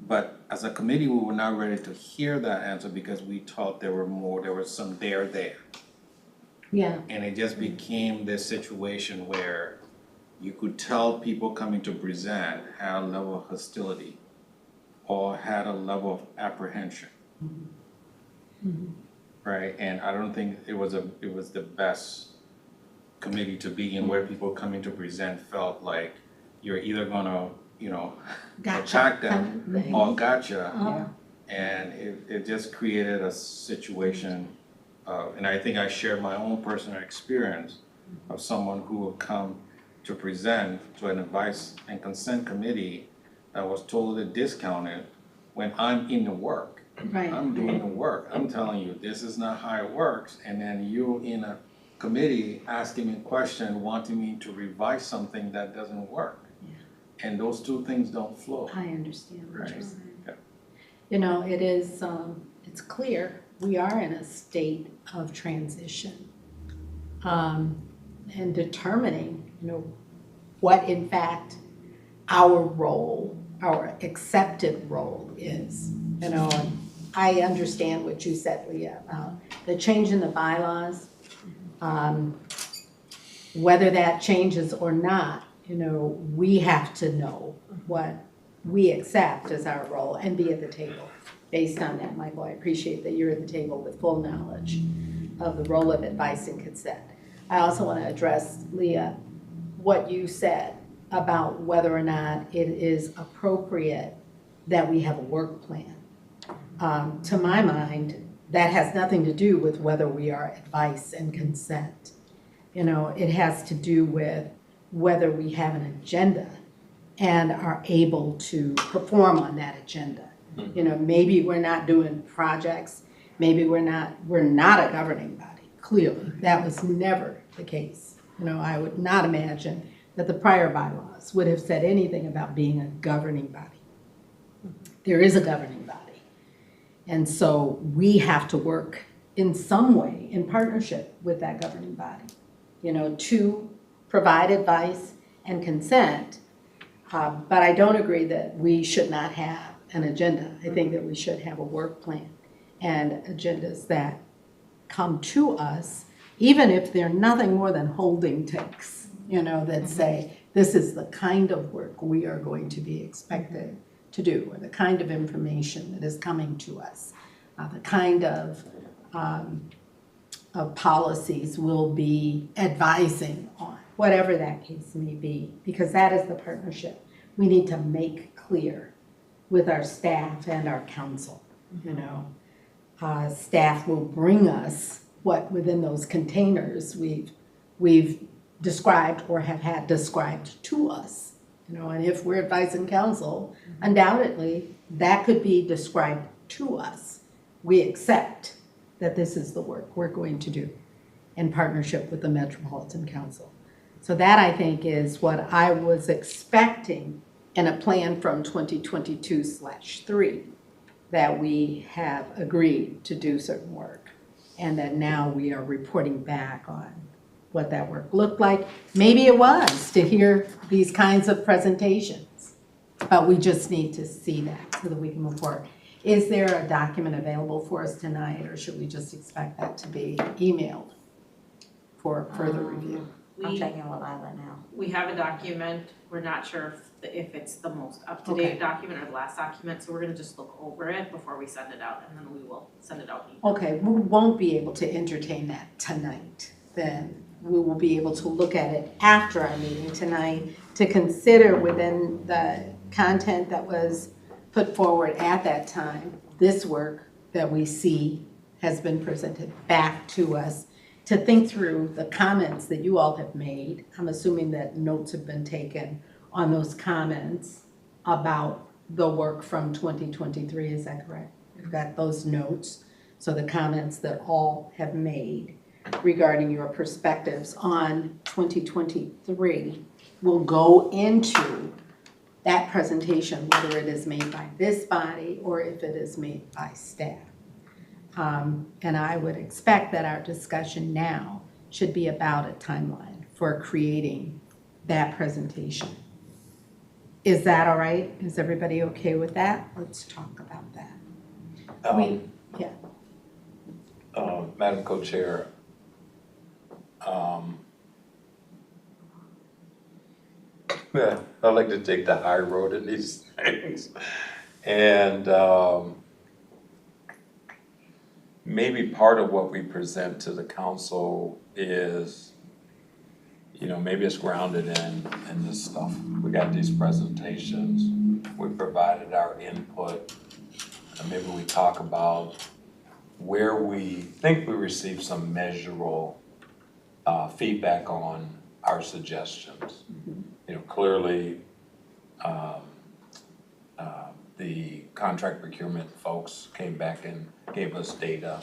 But as a committee, we were not ready to hear that answer because we thought there was some there. Yeah. And it just became this situation where you could tell people coming to present had a level of hostility or had a level of apprehension. Right, and I don't think it was the best committee to be in, where people coming to present felt like you're either gonna, you know, attack them or gotcha. And it just created a situation, and I think I shared my own personal experience of someone who would come to present to an advice and consent committee that was totally discounted when I'm in the work. Right. I'm doing the work. I'm telling you, this is not how it works. And then you're in a committee asking me a question, wanting me to revise something that doesn't work. And those two things don't flow. I understand what you're Right. saying. Yeah. You know, it is, it's clear, we are in a state of transition. And determining, you know, what in fact our role, our accepted role is. You know, and I understand what you said, Leah, about the change in the bylaws. Whether that changes or not, you know, we have to know what we accept as our role and be at the table based on that. Michael, I appreciate that you're at the table with full knowledge of the role of advice and consent. I also want to address, Leah, what you said about whether or not it is appropriate that we have a work plan. To my mind, that has nothing to do with whether we are advice and consent. You know, it has to do with whether we have an agenda and are able to perform on that agenda. You know, maybe we're not doing projects, maybe we're not a governing body, clearly. That was never the case. You know, I would not imagine that the prior bylaws would have said anything about being a governing body. There is a governing body. And so we have to work in some way in partnership with that governing body, you know, to provide advice and consent. But I don't agree that we should not have an agenda. I think that we should have a work plan and agendas that come to us, even if they're nothing more than holding tanks, you know, that say, this is the kind of work we are going to be expected to do, or the kind of information that is coming to us, the kind of policies we'll be advising on, whatever that case may be, because that is the partnership we need to make clear with our staff and our council. You know, staff will bring us what within those containers we've described or have had described to us. You know, and if we're advising council, undoubtedly that could be described to us. We accept that this is the work we're going to do in partnership with the Metropolitan Council. So that, I think, is what I was expecting in a plan from 2022/3, that we have agreed to do certain work, and that now we are reporting back on what that work looked like. Maybe it was to hear these kinds of presentations, but we just need to see that so that we can move forward. Is there a document available for us tonight, or should we just expect that to be emailed for further review? I'm We, checking with Lila now. we have a document, we're not sure if it's the most Okay. up-to-date document or the last document, so we're gonna just look over it before we send it out, and then we will send it out. Okay, we won't be able to entertain that tonight, then we will be able to look at it after our meeting tonight to consider within the content that was put forward at that time, this work that we see has been presented back to us, to think through the comments that you all have made. I'm assuming that notes have been taken on those comments about the work from 2023, is that correct? We've got those notes, so the comments that all have made regarding your perspectives on 2023 will go into that presentation, whether it is made by this body or if it is made by staff. And I would expect that our discussion now should be about a timeline for creating that presentation. Is that all right? Is everybody okay with that? Let's talk about that. Madam Co-Chair, yeah, I like to take the high road in these things. And maybe part of what we present to the council is, you know, maybe it's grounded in this stuff. We got these presentations, we provided our input, and maybe we talk about where we think we received some measurable feedback on our suggestions. You know, clearly, the contract procurement folks came back and gave us data.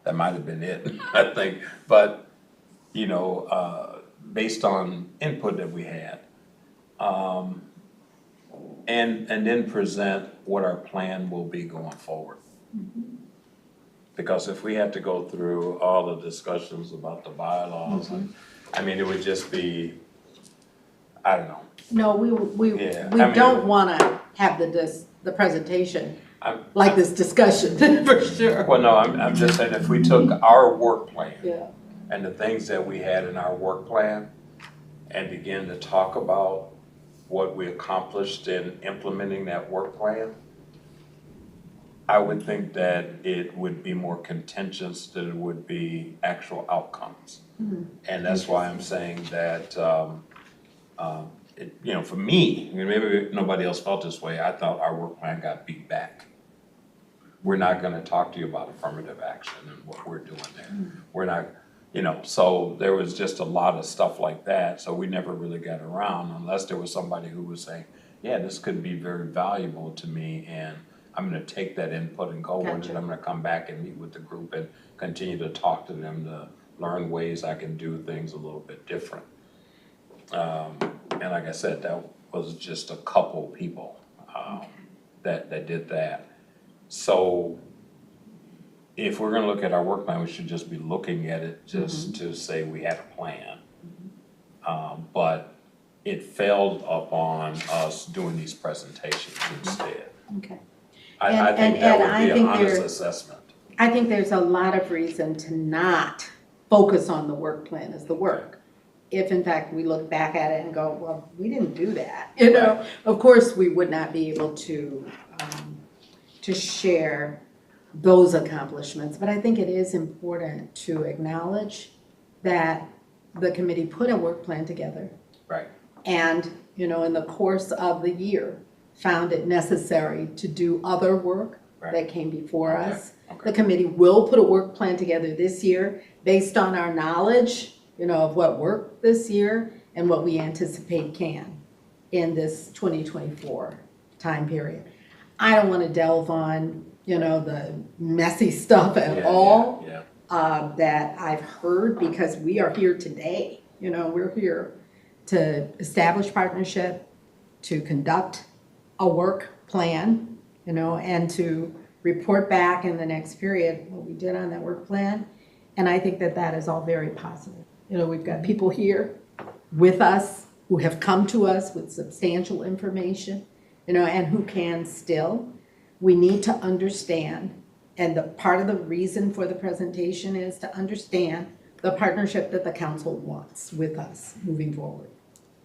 That might have been it, I think, but, you know, based on input that we had. And then present what our plan will be going forward. Because if we had to go through all the discussions about the bylaws, I mean, it would just be, I don't know. No, we Yeah, I mean- don't wanna have the presentation I'm- like this discussion, for sure. Well, no, I'm just saying if we took our work plan Yeah. and the things that we had in our work plan and began to talk about what we accomplished in implementing that work plan, I would think that it would be more contentious than it would be actual outcomes. And that's why I'm saying that, you know, for me, I mean, maybe nobody else felt this way, I thought our work plan got beat back. We're not gonna talk to you about affirmative action and what we're doing there. We're not, you know, so there was just a lot of stuff like that, so we never really got around unless there was somebody who was saying, yeah, this could be very valuable to me and I'm gonna take that input and go with it. Gotcha. I'm gonna come back and meet with the group and continue to talk to them to learn ways I can do things a little bit different. And like I said, that was just a couple people, that did that. So if we're gonna look at our work plan, we should just be looking at it just to say we had a plan. But it failed upon us doing these presentations instead. Okay. I think And that I would be an think honest there- assessment. I think there's a lot of reason to not focus on the work plan as the work. If in fact we look back at it and go, well, we didn't do that, you know? Of course, we would not be able to share those accomplishments, but I think it is important to acknowledge that the committee put a work plan together. Right. And, you know, in the course of the year, found it necessary to do other work Right. that came before us. Okay. The committee will put a work plan together this year based on our knowledge, you know, of what worked this year and what we anticipate can in this 2024 time period. I don't want to delve on, you know, the messy stuff at Yeah, all yeah. that I've heard, because we are here today. You know, we're here to establish partnership, to conduct a work plan, you know, and to report back in the next period what we did on that work plan. And I think that that is all very positive. You know, we've got people here with us who have come to us with substantial information, you know, and who can still. We need to understand, and the part of the reason for the presentation is to understand the partnership that the council wants with us moving forward.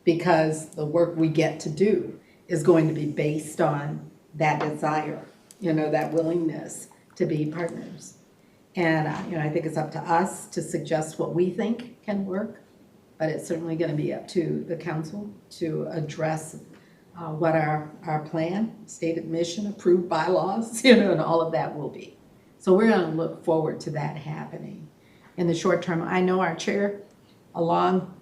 Because the work we get to do is going to be based on that desire, you know, that willingness to be partners. And, you know, I think it's up to us to suggest what we think can work, but it's certainly going to be up to the council to address what our plan, stated mission, approved bylaws, you know, and all of that will be. So we're going to look forward to that happening in the short term. I know our chair, along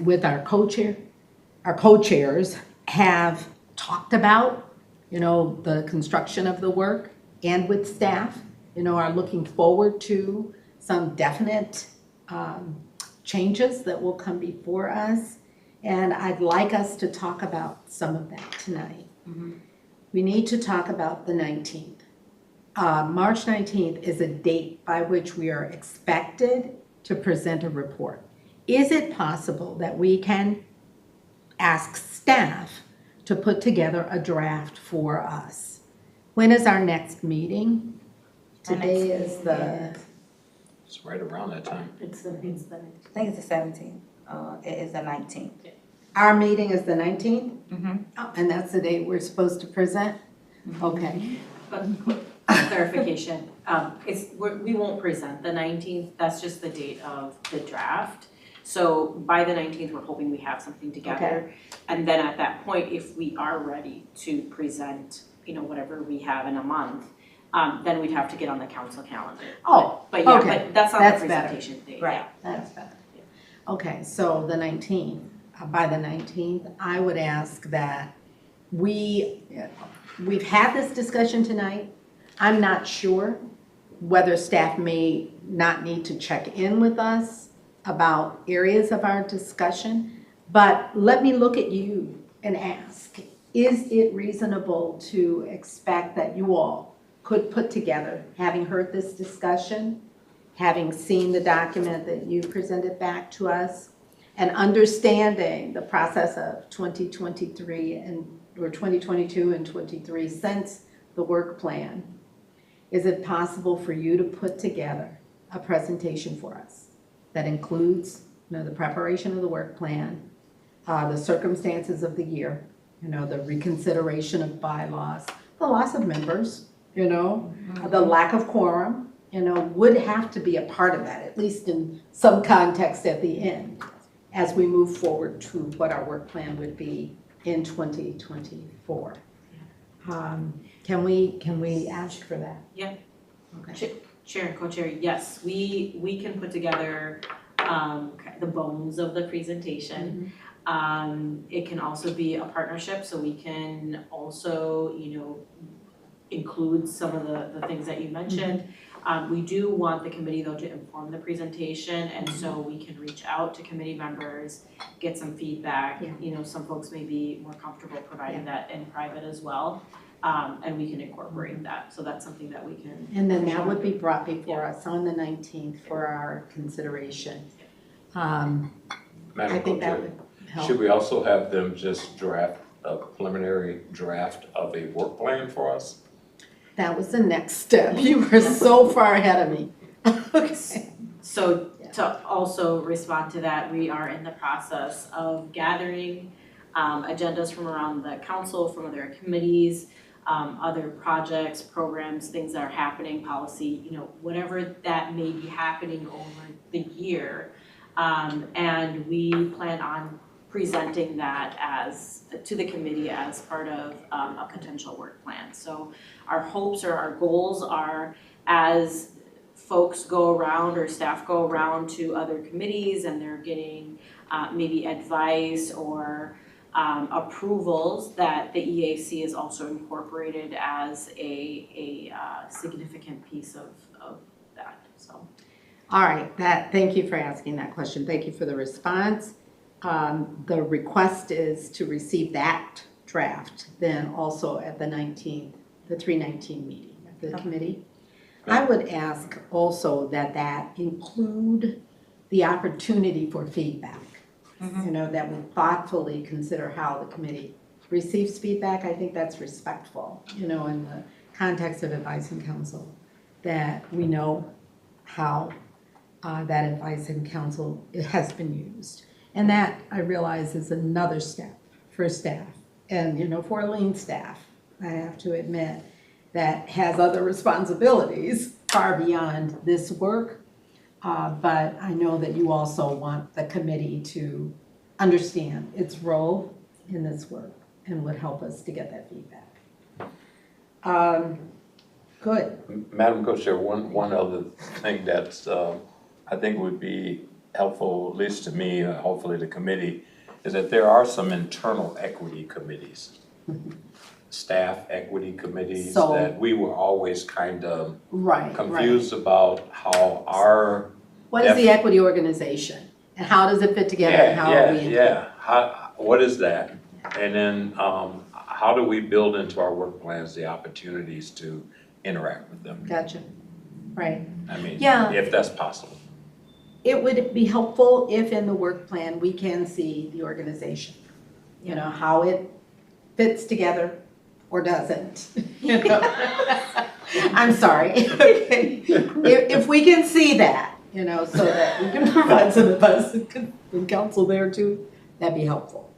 with our co-chairs have talked about, you know, the construction of the work, and with staff, you know, are looking forward to some definite changes that will come before us. And I'd like us to talk about some of that tonight. We need to talk about the 19th. March 19th is a date by which we are expected to present a report. Is it possible that we can ask staff to put together a draft for us? When is our next meeting? Today is the, It's right around that time. I think it's the 17th, it is the 19th. our meeting is the 19th? Mm-hmm. Oh, and that's the date we're supposed to present? Okay. But quick clarification, we won't present the 19th, that's just the date of the draft. So by the 19th, we're hoping we have something together. And then at that point, if we are ready to present, you know, whatever we have in a month, then we'd have to get on the council calendar. Oh, But yeah, okay. but that's not That's the better. presentation date. Right. That's better. Okay, so the 19th, by the 19th, I would ask that we've had this discussion tonight. I'm not sure whether staff may not need to check in with us about areas of our discussion, but let me look at you and ask, is it reasonable to expect that you all could put together, having heard this discussion, having seen the document that you presented back to us, and understanding the process of 2023 or 2022 and 23 since the work plan, is it possible for you to put together a presentation for us that includes, the preparation of the work plan, the circumstances of the year, the reconsideration of bylaws, the loss of members, the lack of quorum, would have to be a part of that, at least in some context at the end, as we move forward to what our work plan would be in 2024. Can we ask for that? Yeah. Okay. Chair and co-chair, yes, we can put together the bones of the presentation. It can also be a partnership, so we can also, include some of the things that you mentioned. We do want the committee though to inform the presentation, and so we can reach out to committee members, get some feedback. Yeah. Some folks may be more comfortable providing that in private as well, and we can incorporate that, so that's something that we can. And then that would be brought before us on the 19th for our consideration. I Madam think that Co-Chair, would help. should we also have them just draft a preliminary draft of a work plan for us? That was the next step. You were so far ahead of me. Okay. So to also respond to that, we are in the process of gathering agendas from around the council, from other committees, other projects, programs, things that are happening, policy, whatever that may be happening over the year. And we plan on presenting that to the committee as part of a potential work plan. So our hopes or our goals are, as folks go around or staff go around to other committees and they're getting maybe advice or approvals, that the EAC is also incorporated as a significant piece of that, so. All right, thank you for asking that question. Thank you for the response. The request is to receive that draft then also at the 319 meeting of the committee. I would ask also that include the opportunity for feedback. That we thoughtfully consider how the committee receives feedback. I think that's respectful, in the context of advice and counsel, that we know how that advice and counsel has been used. And that, I realize, is another step for staff. And, for a lean staff, I have to admit, that has other responsibilities far beyond this work. But I know that you also want the committee to understand its role in this work and would help us to get that feedback. Good. Madam Co-Chair, one other thing that's, I think would be helpful, at least to me, hopefully the committee, is that there are some internal equity committees. Staff equity committees So- that we were always kind of Right. confused about how our. What is the equity organization and how does it fit together and how are we? What is that? And then, how do we build into our work plans the opportunities to interact with them? Gotcha. Right. I mean, Yeah. if that's possible. It would be helpful if in the work plan, we can see the organization, how it fits together or doesn't. I'm sorry. Okay. If we can see that, so that we can provide some advice and counsel there too, that'd be helpful.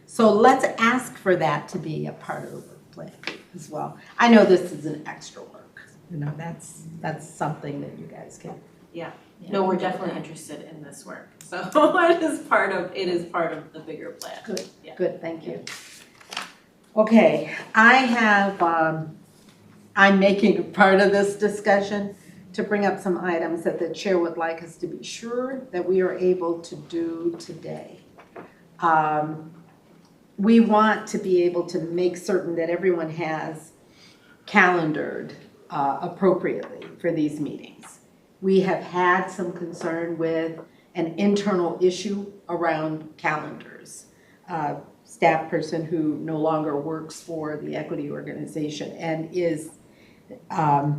So let's ask for that to be a part of the work plan as well. I know this is an extra work, that's something that you guys can. Yeah. No, we're definitely interested in this work, so it is part of the bigger plan. Good, Yeah. good, thank you. Okay, I'm making a part of this discussion to bring up some items that the chair would like us to be sure that we are able to do today. We want to be able to make certain that everyone has calendared appropriately for these meetings. we have had some concern with an internal issue around calendars. Staff person who no longer works for the equity organization and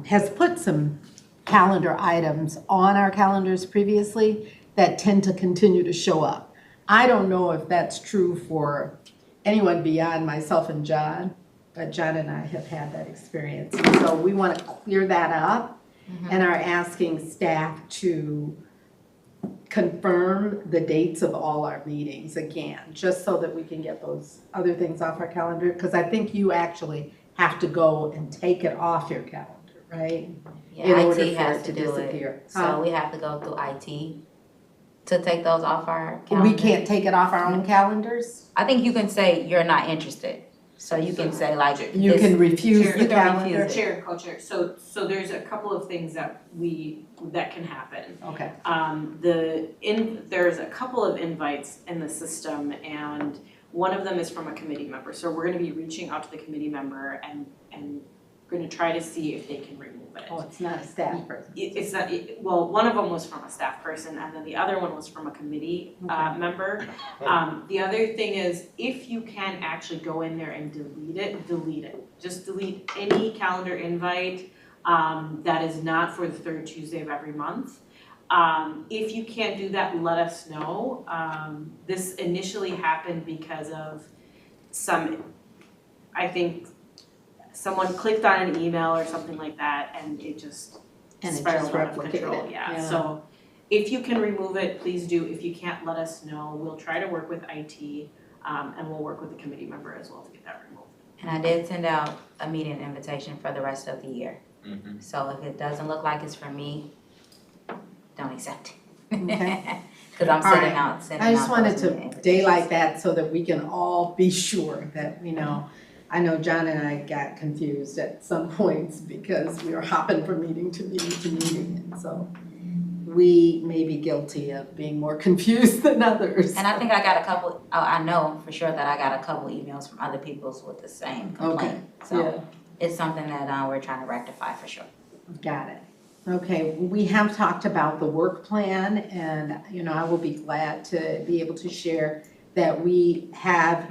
has put some calendar items on our calendars previously that tend to continue to show up. I don't know if that's true for anyone beyond myself and John, but John and I have had that experience. And so we want to clear that up and are asking staff to confirm the dates of all our meetings again, just so that we can get those other things off our calendar. Because I think you actually have to go and take it off your calendar, right? In Yeah, order IT for has it to to do it, disappear. so we have to go through IT to take those off our We calendar. can't take it off our own calendars? I think you can say you're not interested, so you can say like. You this- can refuse Chair, the you can calendar? refuse it. Chair and co-chair, so there's a couple of things that can happen. Okay, There's a couple of invites in the system, and one of them is from a committee member. So we're gonna be reaching out to the committee member and gonna try to see if they can remove it. oh, it's not a staff person. It's not, well, one of them was from a staff person, and then the other one was from a committee member. The other thing is, if you can actually go in there and delete it, delete it. Just delete any calendar invite that is not for the third Tuesday of every month. If you can't do that, let us know. This initially happened because of I think someone clicked on an email or something like that, and it just And it spiraled just out of replicated control, it, yeah. yeah. So if you can remove it, please do. If you can't, let us know. We'll try to work with IT, and we'll work with the committee member as well to get that removed. And I did send out a meeting invitation for the rest of the year. Mhm. So if it doesn't look like it's for me, don't accept it. Okay. Cause I'm All right. sending out those I just wanted meeting to invitations. daylight that so that we can all be sure that, I know John and I got confused at some points because we were hopping from meeting to meeting to meeting. And so we may be guilty of being more confused than others. And I think I got a couple, I know for sure that I got a couple emails from other people with the same complaint. So it's something that we're trying to rectify for sure. Got it. Okay, we have talked about the work plan and, I will be glad to be able to share that we have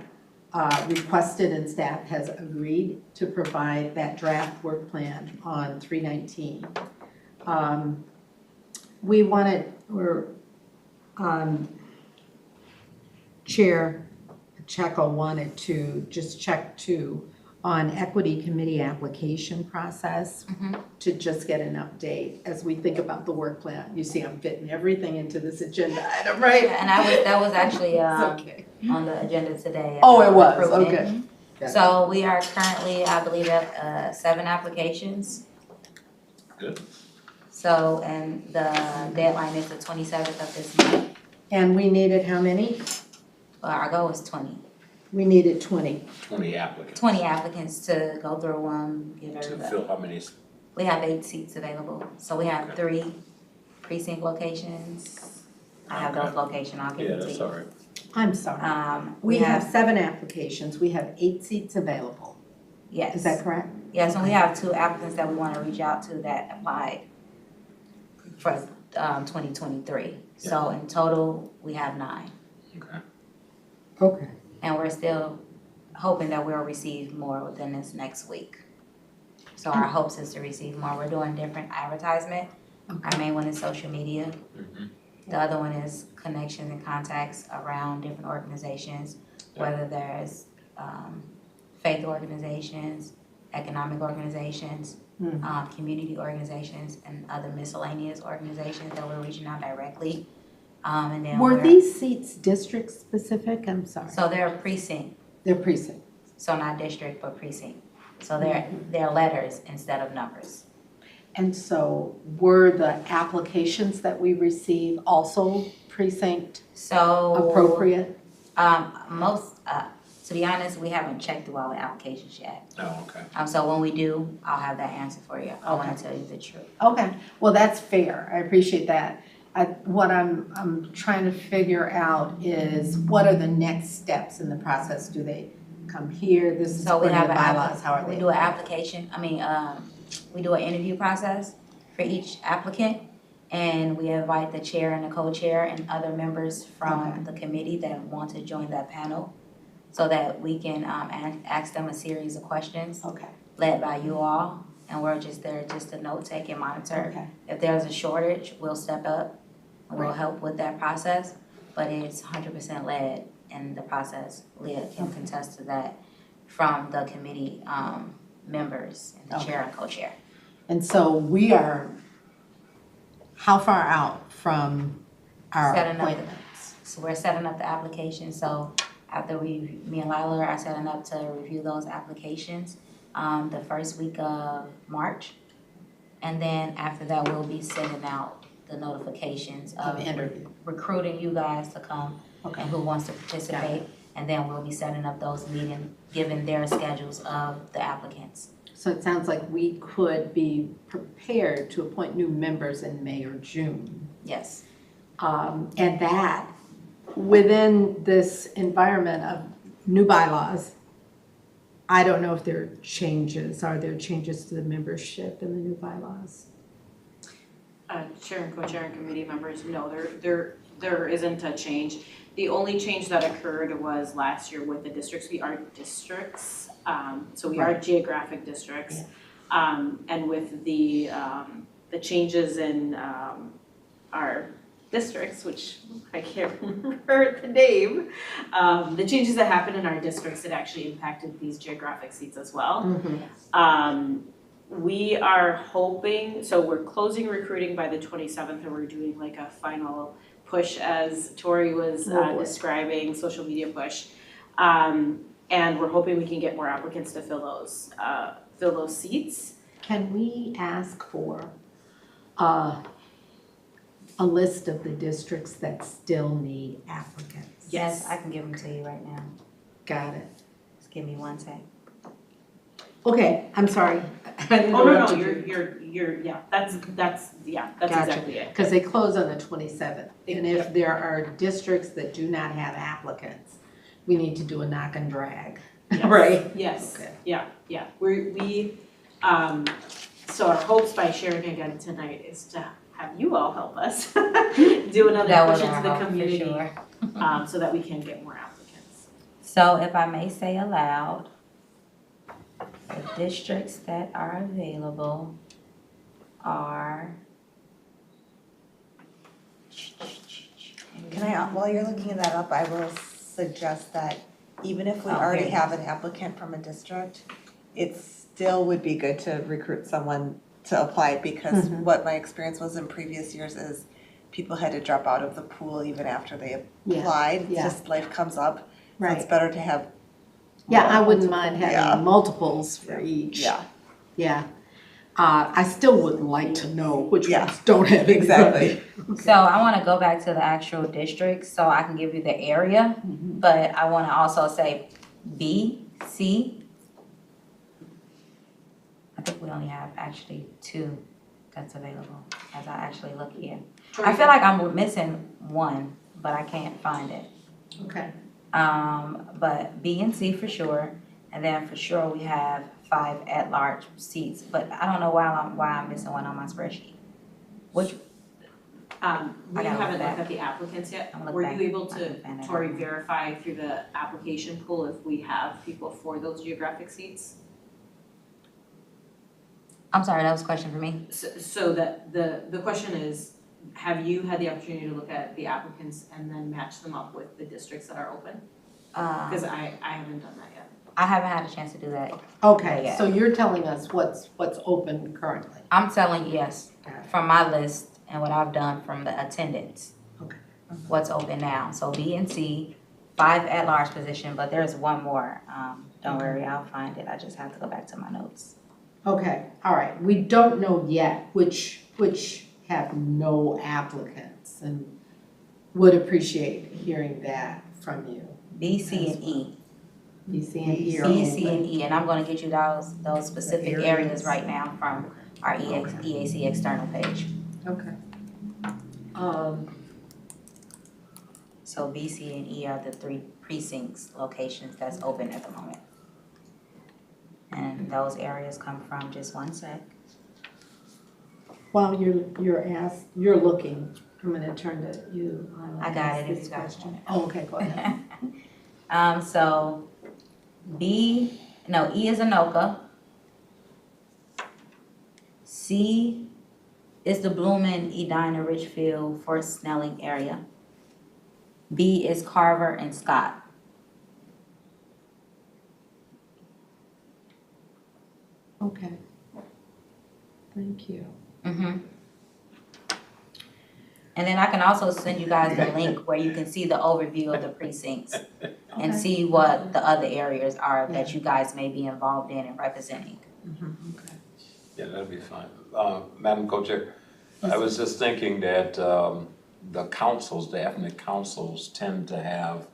requested and staff has agreed to provide that draft work plan on 3/19. We wanted, Chair Checo wanted to just check too on equity committee application process to just get an update as we think about the work plan. You see, I'm fitting everything into this agenda item, right? And that was actually It's okay. on the agenda today. Oh, it was, Recruitment. okay. So we are currently, I believe, at 7 applications. Good. So, and the deadline is the 27th of this month. And we needed how many? Well, our goal is 20. We needed 20. 20 applicants. 20 applicants to go through give To everybody. fill how many? We have 8 seats available, so we have Okay. 3 precinct locations. I have Okay. those locations, I'll give Yeah, it to that's you. all right. I'm sorry. We We have have, 7 applications. We have 8 seats available. yes. Is that correct? Yes, and we have 2 applicants that we want to reach out to that applied for 2023. So in total, we have 9. Okay. Okay. And we're still hoping that we'll receive more within this next week. So our hopes is to receive more. We're doing different advertisement. Our main one is social media. Mhm. The other one is connections and contacts around different organizations, whether there's faith organizations, economic organizations, community organizations, and other miscellaneous organizations that we're reaching out directly. And then Were we're- these seats district specific? I'm sorry. So they're precinct, They're precinct. so not district, but precinct. So they're letters instead of numbers. And so were the applications that we received also precinct So. appropriate? To be honest, we haven't checked through all the applications yet. Oh, okay. So when we do, I'll have that answer for you. I wanna tell you the truth. Okay, well, that's fair. I appreciate that. What I'm trying to figure out is what are the next steps in the process? Do they come here? This is So we according to have the an bylaws. How are we they? do an application, we do an interview process for each applicant. And we invite the chair and the co-chair and other members Okay. from the committee that want to join that panel so that we can ask them a series of questions Okay, led by you all. And we're just there just to note take and monitor. okay, If there's a shortage, we'll step up and we'll Right. help with that process. But it's 100% led in the process. Leah can contest to that from the committee members and the chair and co-chair. and so we are how far out from our Setting up, appointments? so we're setting up the application, so after me and Lila are setting up to review those applications, the first week of March. And then after that, we'll be sending out the notifications Of of interview. recruiting you guys to come Okay, and who wants to participate. And then we'll be setting up those meetings, given their schedules of the applicants. so it sounds like we could be prepared to appoint new members in May or June. Yes. And that, within this environment of new bylaws, I don't know if there are changes. Are there changes to the membership in the new bylaws? Chair and co-chair and committee members, no, there isn't a change. The only change that occurred was last year with the districts. We are districts, so we are geographic districts. And with the changes in our districts, which I can't remember the name, the changes that happened in our districts, it actually impacted these geographic seats as well. We are hoping, so we're closing recruiting by the 27th, and we're doing like a final push, as Tori was describing, social media push. And we're hoping we can get more applicants to fill those seats. Can we ask for a list of the districts that still need applicants? Yes, I can give them to you right now. Got it. Just give me one sec. Okay, I'm sorry. I Oh, no, interrupted you. you're, yeah, that's Gotcha. exactly it. Because they close on the 27th. And if there are districts that do not have applicants, we need to do a knock and drag, Yes. right? Yes, Okay. yeah, so our hopes by sharing again tonight is to have you all help us do another That push would into the help for community, sure. so that we can get more applicants. So if I may say aloud, the districts that are available are. Can I, while you're looking that up, I will suggest that even if we Oh, already here. have an applicant from a district, it still would be good to recruit someone to apply, because what my experience was in previous years is people had to drop out of the pool even after they Yeah, applied, yeah. just life comes up. So it's Right. better to have. Yeah, I wouldn't mind Yeah. having multiples for each. Yeah, Yeah. I still would like to know which Yeah. ones don't have exactly. anybody. So I wanna go back to the actual districts, so I can give you the area, but I wanna also say B, C. I think we only have actually 2 that's available, as I actually look here. I feel like I'm missing one, but I can't find it. Okay. But B and C for sure, and then for sure we have 5 at-large seats, but I don't know why I'm missing one on my spreadsheet. Which, We I gotta haven't look looked back. at the applicants yet. I'm gonna look Were back. you able I to, can find it. Tori, verify through the application pool if we have people for those geographic seats? I'm sorry, that was a question for me. So that, the question is, have you had the opportunity to look at the applicants and then match them up with the districts that are open? Because I haven't done that yet. I haven't had a chance to do that. Okay, Yeah. so you're telling us what's open currently? I'm telling you, yes, Got it. from my list and what I've done from the attendance. Okay. What's open now, so B and C, 5 at-large position, but there's one more. Don't worry, I'll find it, I just have to go back to my notes. Okay, all right. We don't know yet which have no applicants, and would appreciate hearing that from you. B, C, and E. B, C, and E are B, C, open. and E, and I'm gonna get you those specific areas. areas right now from our EAC external page. Okay. So B, C, and E are the 3 precincts locations that's open at the moment. And those areas come from, just one sec. While you're looking, I'm gonna turn to you. I got it, if this you got question. it. Oh, okay, go ahead. So E is Anoka. C is the Blooming, Edina, Richfield, Fort Snelling area. B is Carver and Scott. Okay. Thank you. And then I can also send you guys the link where you can see the overview of the precincts and Okay. see what the other areas are that you guys may be involved in and representing. Okay. Yeah, that'd be fine. Madam Co-Chair, I was just thinking that, the councils, the ethnic councils tend to have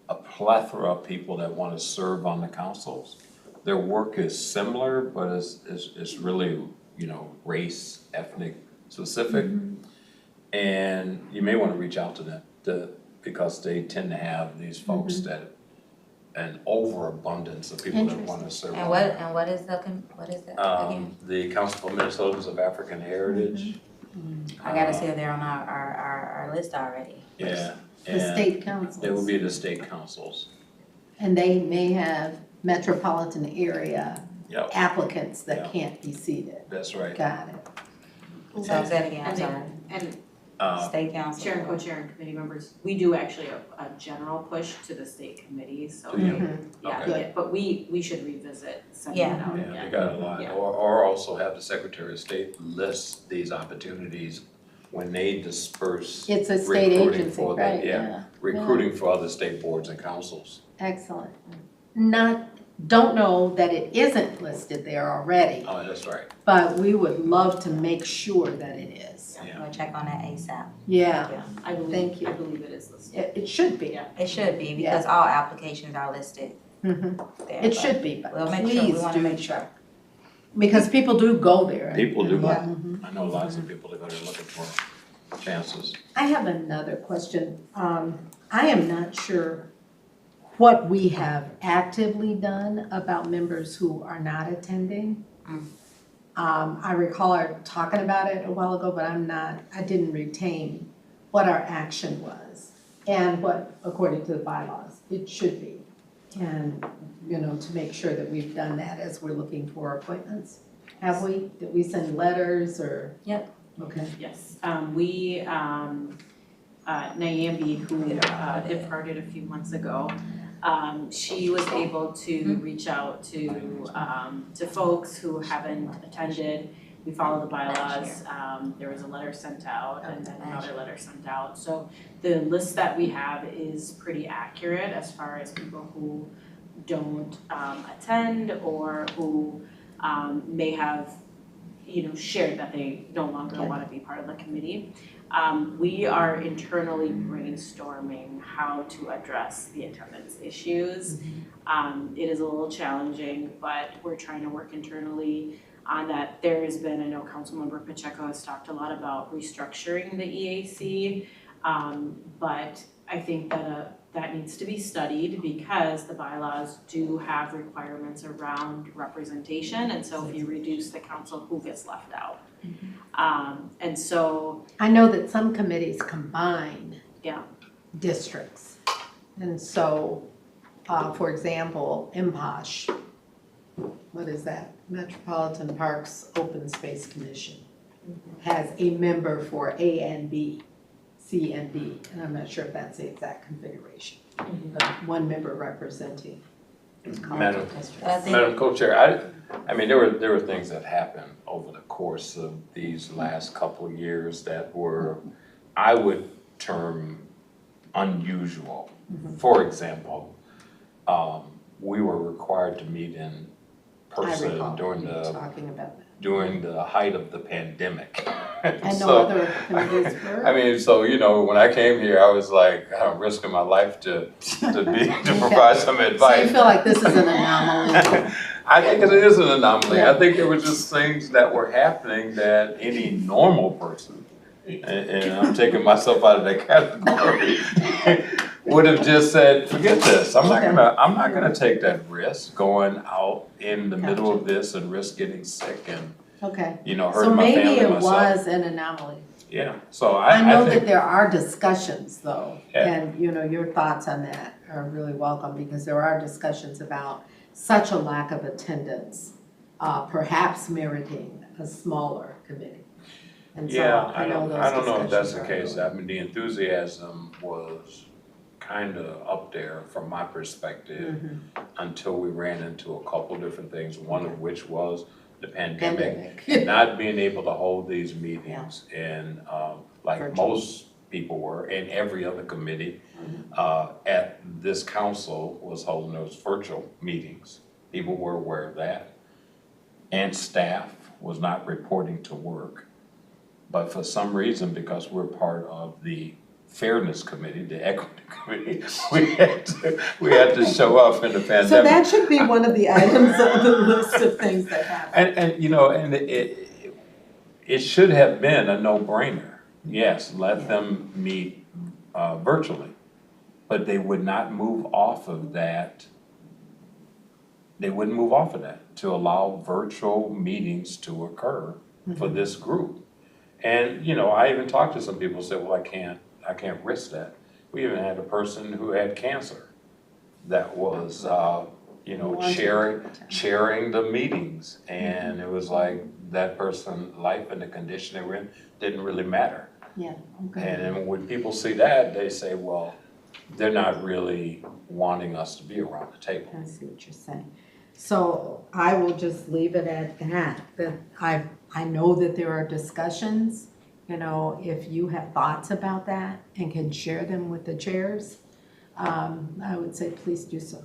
a plethora of people that wanna serve on the councils. Their work is similar, but it's really, race, ethnic specific. And you may wanna reach out to them, because they tend to have these folks that, an overabundance of people that wanna serve on. What is that again? The Council for Minnesotans of African Heritage. I gotta see if they're on our list already. Yeah, The and state councils. it would be the state councils. And they may have metropolitan area Yep, applicants that Yeah. can't be seated. that's right. Got it. So say it again, I'm And sorry. And State council. Chair and co-chair and committee members, we do actually a general push to the state committees, so Do you? they, yeah, Okay. yeah, but we should revisit sending it Yeah. out Yeah, again. they got a lot, Yeah. or also have the Secretary of State list these opportunities when they disperse It's a state recruiting agency, for the, right, yeah, recruiting for other state boards and councils. Excellent. Don't know that it isn't listed there already, Oh, that's right, but we would love to make sure that it is. yeah. We'll check on that ASAP. Yeah, I believe, Thank you. I believe it is listed. it should be. Yeah. It should be, because all applications are listed Mhm. there. It but should be, but We'll make sure, we please wanna do make check. sure. Because people do go there. People do go. Mhm. I know lots of people that are looking for chances. I have another question. I am not sure what we have actively done about members who are not attending. I recall our talking about it a while ago, but I didn't retain what our action was and what, according to the bylaws, it should be. And, to make sure that we've done that as we're looking for appointments. Have we? Did we send letters or? Yep. Okay. Yes, Nyambi, who departed a few months ago, she was able to reach out to folks who haven't attended. We follow the bylaws, there was a letter sent out and then another letter sent out. So the list that we have is pretty accurate as far as people who don't attend or who may have, shared that they no longer want to be part of the committee. We are internally brainstorming how to address the attendance issues. It is a little challenging, but we're trying to work internally on that. There has been, I know Councilmember Pacheco has talked a lot about restructuring the EAC, but I think that needs to be studied because the bylaws do have requirements around representation, and so if you reduce the council, who gets left out? And so, I know that some committees combine Yeah. districts. And so, for example, MPOSH, what is that? Metropolitan Parks Open Space Commission has a member for A and B, C and D, and I'm not sure if that's the exact configuration. But one member representing. Madam- But I think, Madam Co-Chair, I mean, there were things that happened over the course of these last couple of years that were, I would term unusual. For example, we were required to meet in I person recall during you the talking about that. during the height of the pandemic. And no So, other committees were? I mean, so, when I came here, I was like, I'm risking my life to provide some So you advice. feel like this is an anomaly? I think it is an anomaly. Yeah. I think there were just things that were happening that any normal person, and I'm taking myself out of that category, would have just said, forget this. I'm not gonna take that risk going out in the middle of this and risk getting sick and Okay. you know, So hurting my maybe family, it myself. was an anomaly. Yeah, so I I know that think, there are discussions though, Yeah. and you know, your thoughts on that are really welcome because there are discussions about such a lack of attendance, perhaps meriting a smaller committee. And so yeah, I know those I don't know if that's the discussions case. are I mean, the enthusiasm was kinda up there from my perspective ongoing. until we ran into a couple different things, one of which was the pandemic. Pandemic. Not being able to hold these meetings and, like Virtual. most people were, and every other committee, Mhm. at this council was holding those virtual meetings. People were aware of that. And staff was not reporting to work. But for some reason, because we're part of the Fairness Committee, the Equity Committee, we had to show up in the pandemic. So that should be one of the items on the list of things that happen. And you know, and it should have been a no-brainer. Yes, let them meet virtually, but they would not move off of that. They wouldn't move off of that to allow virtual meetings to occur for this group. And, you know, I even talked to some people who said, well, I can't risk that. We even had a person who had cancer that was, you know, sharing the meetings. And it was like that person's life and the condition they were in didn't really matter. Yeah, okay. And then when people see that, they say, well, they're not really wanting us to be around the table. I see what you're saying. So I will just leave it at that I know that there are discussions, you know, if you have thoughts about that and can share them with the chairs, I would say please do so.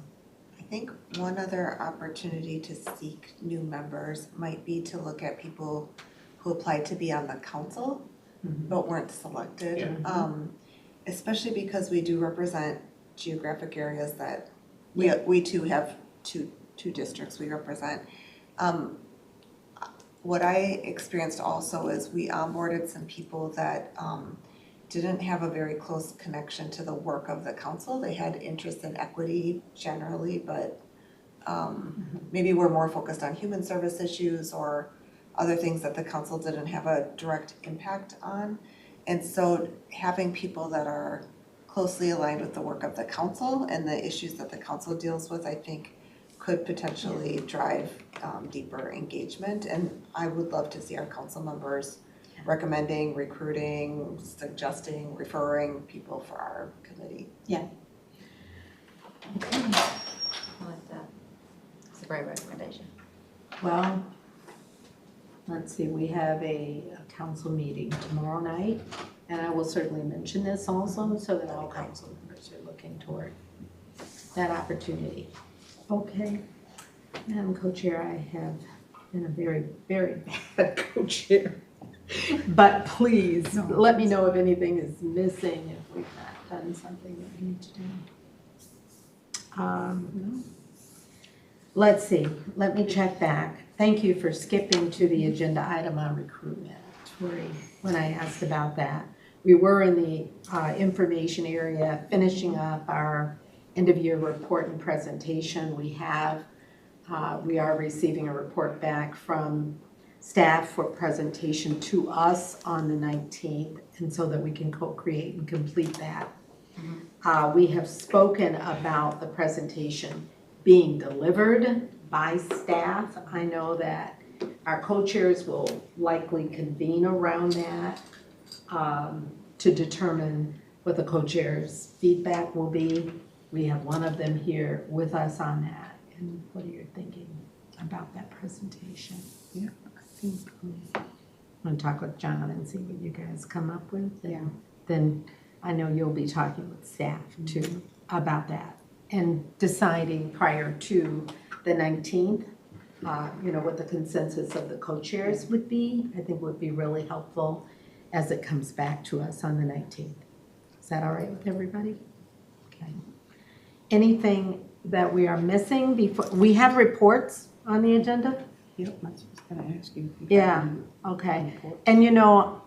I think one other opportunity to seek new members might be to look at people who applied to be on the council but weren't selected. Yeah. Especially because we do represent geographic areas that we too have two districts we represent. What I experienced also is we onboarded some people that didn't have a very close connection to the work of the council. They had interest in equity generally, but maybe were more focused on human service issues or other things that the council didn't have a direct impact on. And so having people that are closely aligned with the work of the council and the issues that the council deals with, I think could potentially drive deeper engagement. And I would love to see our council members recommending, recruiting, suggesting, referring people for our committee. I like that. It's a great recommendation. Well, let's see, we have a council meeting tomorrow night, and I will certainly mention this also so that all council members are looking toward that opportunity. Okay, Madam Co-Chair, I have been a very, very bad co-chair. But please, let me know if anything is missing, if we've not done something that we need to do. Let's see, let me check back. Thank you for skipping to the agenda item on recruitment, Tori, when I asked about that. We were in the information area, finishing up our end-of-year report and presentation. We are receiving a report back from staff for presentation to us on the 19th, and so that we can co-create and complete that. We have spoken about the presentation being delivered by staff. I know that our co-chairs will likely convene around that to determine what the co-chairs' feedback will be. We have one of them here with us on that. And what are you thinking about that presentation? Yeah, I think, I'm gonna talk with John and see what you guys come up with. Yeah. Then I know you'll be talking with staff too about that and deciding prior to the 19th, you know, what the consensus of the co-chairs would be. I think would be really helpful as it comes back to us on the 19th. Is that all right with everybody? Okay. Anything that we are missing before, we have reports on the agenda? yep, I was gonna ask you. if you Yeah, had okay. any reports. And you know,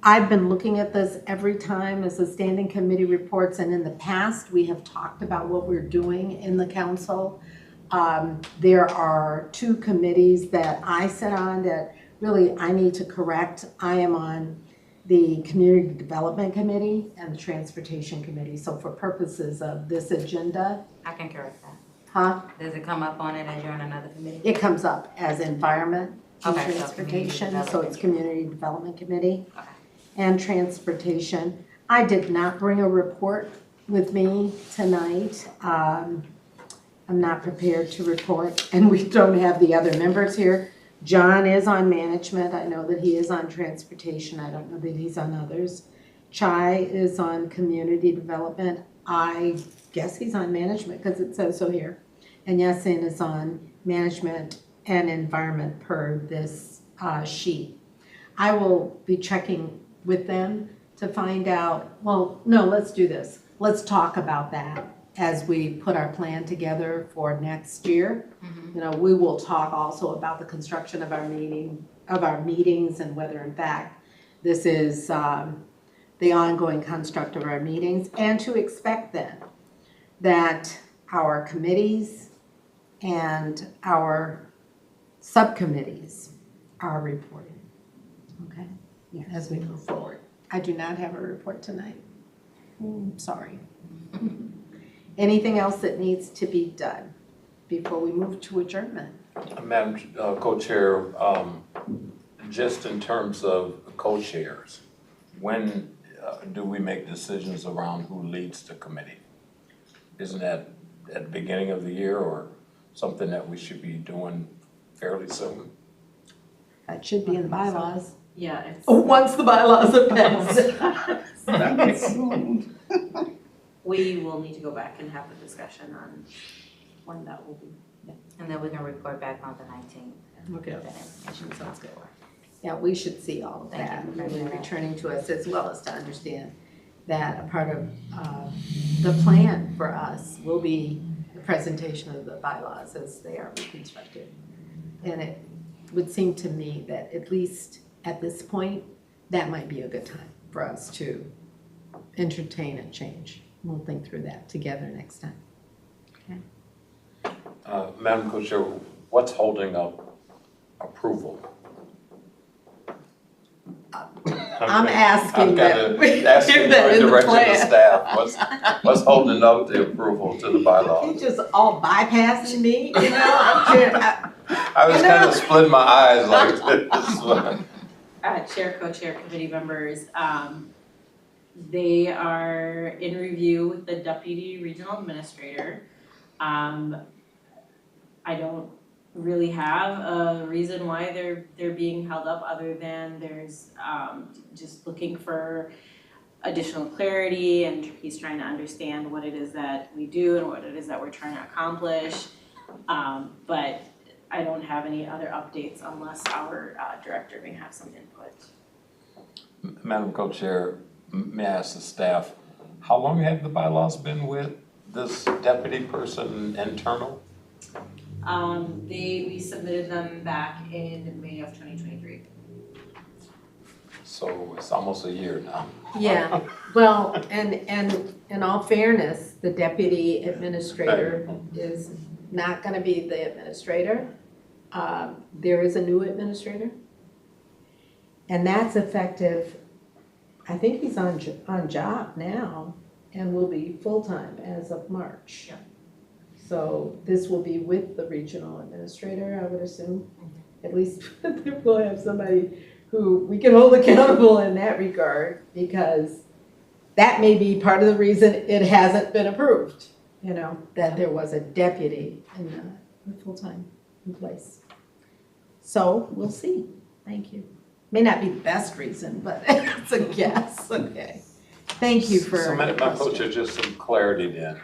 I've been looking at this every time as the standing committee reports, and in the past, we have talked about what we're doing in the council. There are two committees that I sit on that really, I need to correct, I am on the Community Development Committee and the Transportation Committee. So for purposes of this agenda, I can correct that. huh, Does it come up on it as you're on another committee? it comes up as environment and Okay, so transportation, Community so it's Community Development Committee Okay. and Transportation. I did not bring a report with me tonight. I'm not prepared to report, and we don't have the other members here. John is on management. I know that he is on transportation. I don't know that he's on others. Chai is on community development. I guess he's on management because it says so here. And Yasin is on management and environment per this sheet. I will be checking with them to find out, well, no, let's do this. Let's talk about that as we put our plan together for next year. You know, we will talk also about the construction of our meetings and whether in fact this is the ongoing construct of our meetings, and to expect then that our committees and our subcommittees are reporting, okay? Yes. As we move forward. I do not have a report tonight. Sorry. Anything else that needs to be done before we move to adjournment? Madam Co-Chair, just in terms of co-chairs, when do we make decisions around who leads the committee? Isn't that at the beginning of the year or something that we should be doing fairly soon? That should be in the bylaws. Yeah, it's. Once the bylaws are passed. We will need to go back and have a discussion on when that will be. And then we can report back on the 19th. Okay. That information sounds good. Yeah, we should see all of Thank that, you for really bringing that up. returning to us, as well as to understand that a part of the plan for us will be the presentation of the bylaws as they are reconstructed. And it would seem to me that at least at this point, that might be a good time for us to entertain a change. We'll think through that together next time. Madam Co-Chair, what's holding up approval? I'm asking that we Asking give that for in the direction to plan. staff, what's holding up the approval to the You bylaws? just all bypassing me, you know? I'm trying, I was You kind know- of splitting my eyes like this. Chair, co-chair, committee members, they are in review with the deputy regional administrator. I don't really have a reason why they're being held up other than there's just looking for additional clarity, and he's trying to understand what it is that we do and what it is that we're trying to accomplish. But I don't have any other updates unless our director may have some input. Madam Co-Chair, may I ask the staff, how long have the bylaws been with this deputy person internal? We submitted them back in May of 2023. So it's almost a year now. yeah, well, and in all fairness, the deputy administrator is not gonna be the administrator. There is a new administrator. And that's effective, I think he's on job now and will be full-time as of March. Yeah. So this will be with the regional administrator, I would assume. At least we'll have somebody who we can hold accountable in that regard, because that may be part of the reason it hasn't been approved, you know, that there was a deputy in full-time in place. So we'll see. Thank you. May not be the best reason, but it's a guess. Okay. Thank you for So your Madam question. Co-Chair, just some clarity then.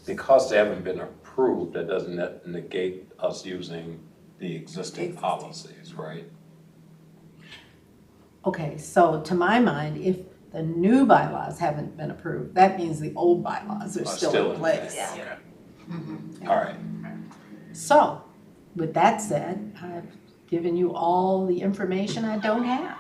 Because they haven't been approved, that doesn't negate us using the existing policies, right? Okay, so to my mind, if the new bylaws haven't been approved, that means the old bylaws are still in place. Okay. Mhm. All right. So, with that said, I've given you all the information I don't have.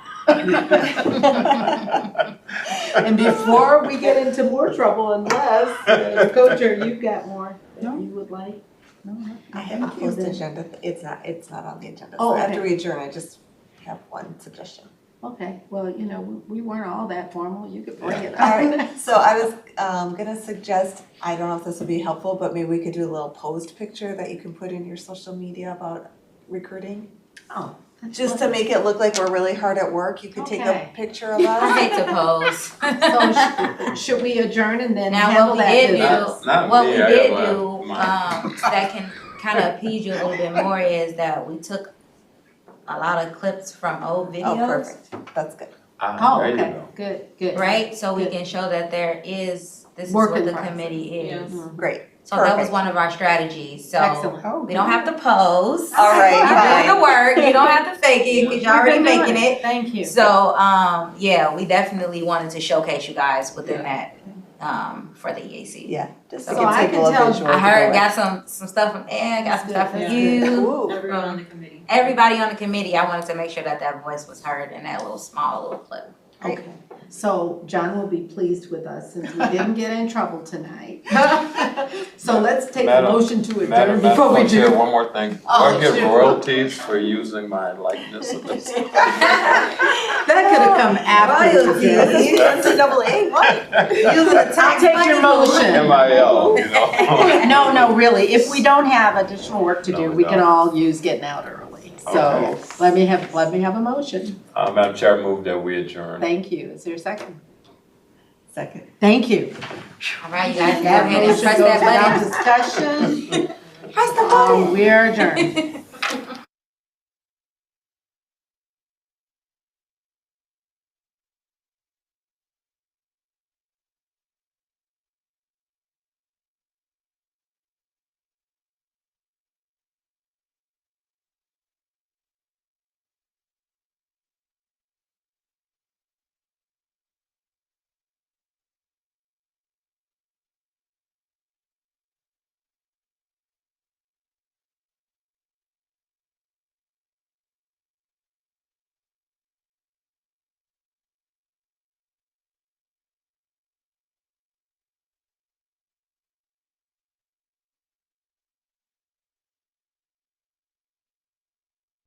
And before we get into more trouble, unless, Co-Chair, you've got more that you would like? No, I haven't used the agenda, it's not on the agenda, Oh, so after okay. we adjourn, I just have one suggestion. Okay, well, you know, we weren't all that formal, you could bring it All up. right, so I was gonna suggest, I don't know if this would be helpful, but maybe we could do a little post picture that you can put in your social media about recruiting. Oh. that's Just to make it look like we're really hard at work, you could take a Okay. picture of I us. hate to pose. So should we adjourn and then Now, handle what we that did business? do, Not what me, we I did have, do, mine. that can kind of appease you a little bit more is that we took a lot of clips from old Oh, videos, perfect, that's good. Oh, There you okay, go. good, good. right? So we Good. can show that this is Work what in the progress. committee is. Great, So that was perfect. one of our strategies, so Excellent. Oh, we don't have to pose. All right, You're doing the fine. work, you don't have to fake it, cause you're already We've been doing making it. Thank you. So, yeah, we definitely wanted to showcase you guys within that, for the EAC. Yeah, just to So give I people can a tell- visual. I to go heard, with. got some stuff from Ed, got some stuff from That's you. Ooh, Everyone on the committee. Everybody on the committee, I wanted to make sure that voice was heard in that little clip. great. Okay, so John will be pleased with us since we didn't get in trouble tonight. So let's take a Madam- motion to adjourn Madam before we Chair, do. one more thing. Do Oh, I get shoot. royalties for using my likeness in this? That could have come after the Royalties, NCAA, what? Using a I'll tax take your money? motion. MIL, you know? No, really, if we don't have additional work to No, do, we we can don't. all use getting out early. So Okay. let me have a motion. Madam Chair, I move that we adjourn. Thank you. Is there a second? Second. Thank you. All right, you guys can go That ahead and motion press goes that without button. discussion. Press the button. We're adjourned.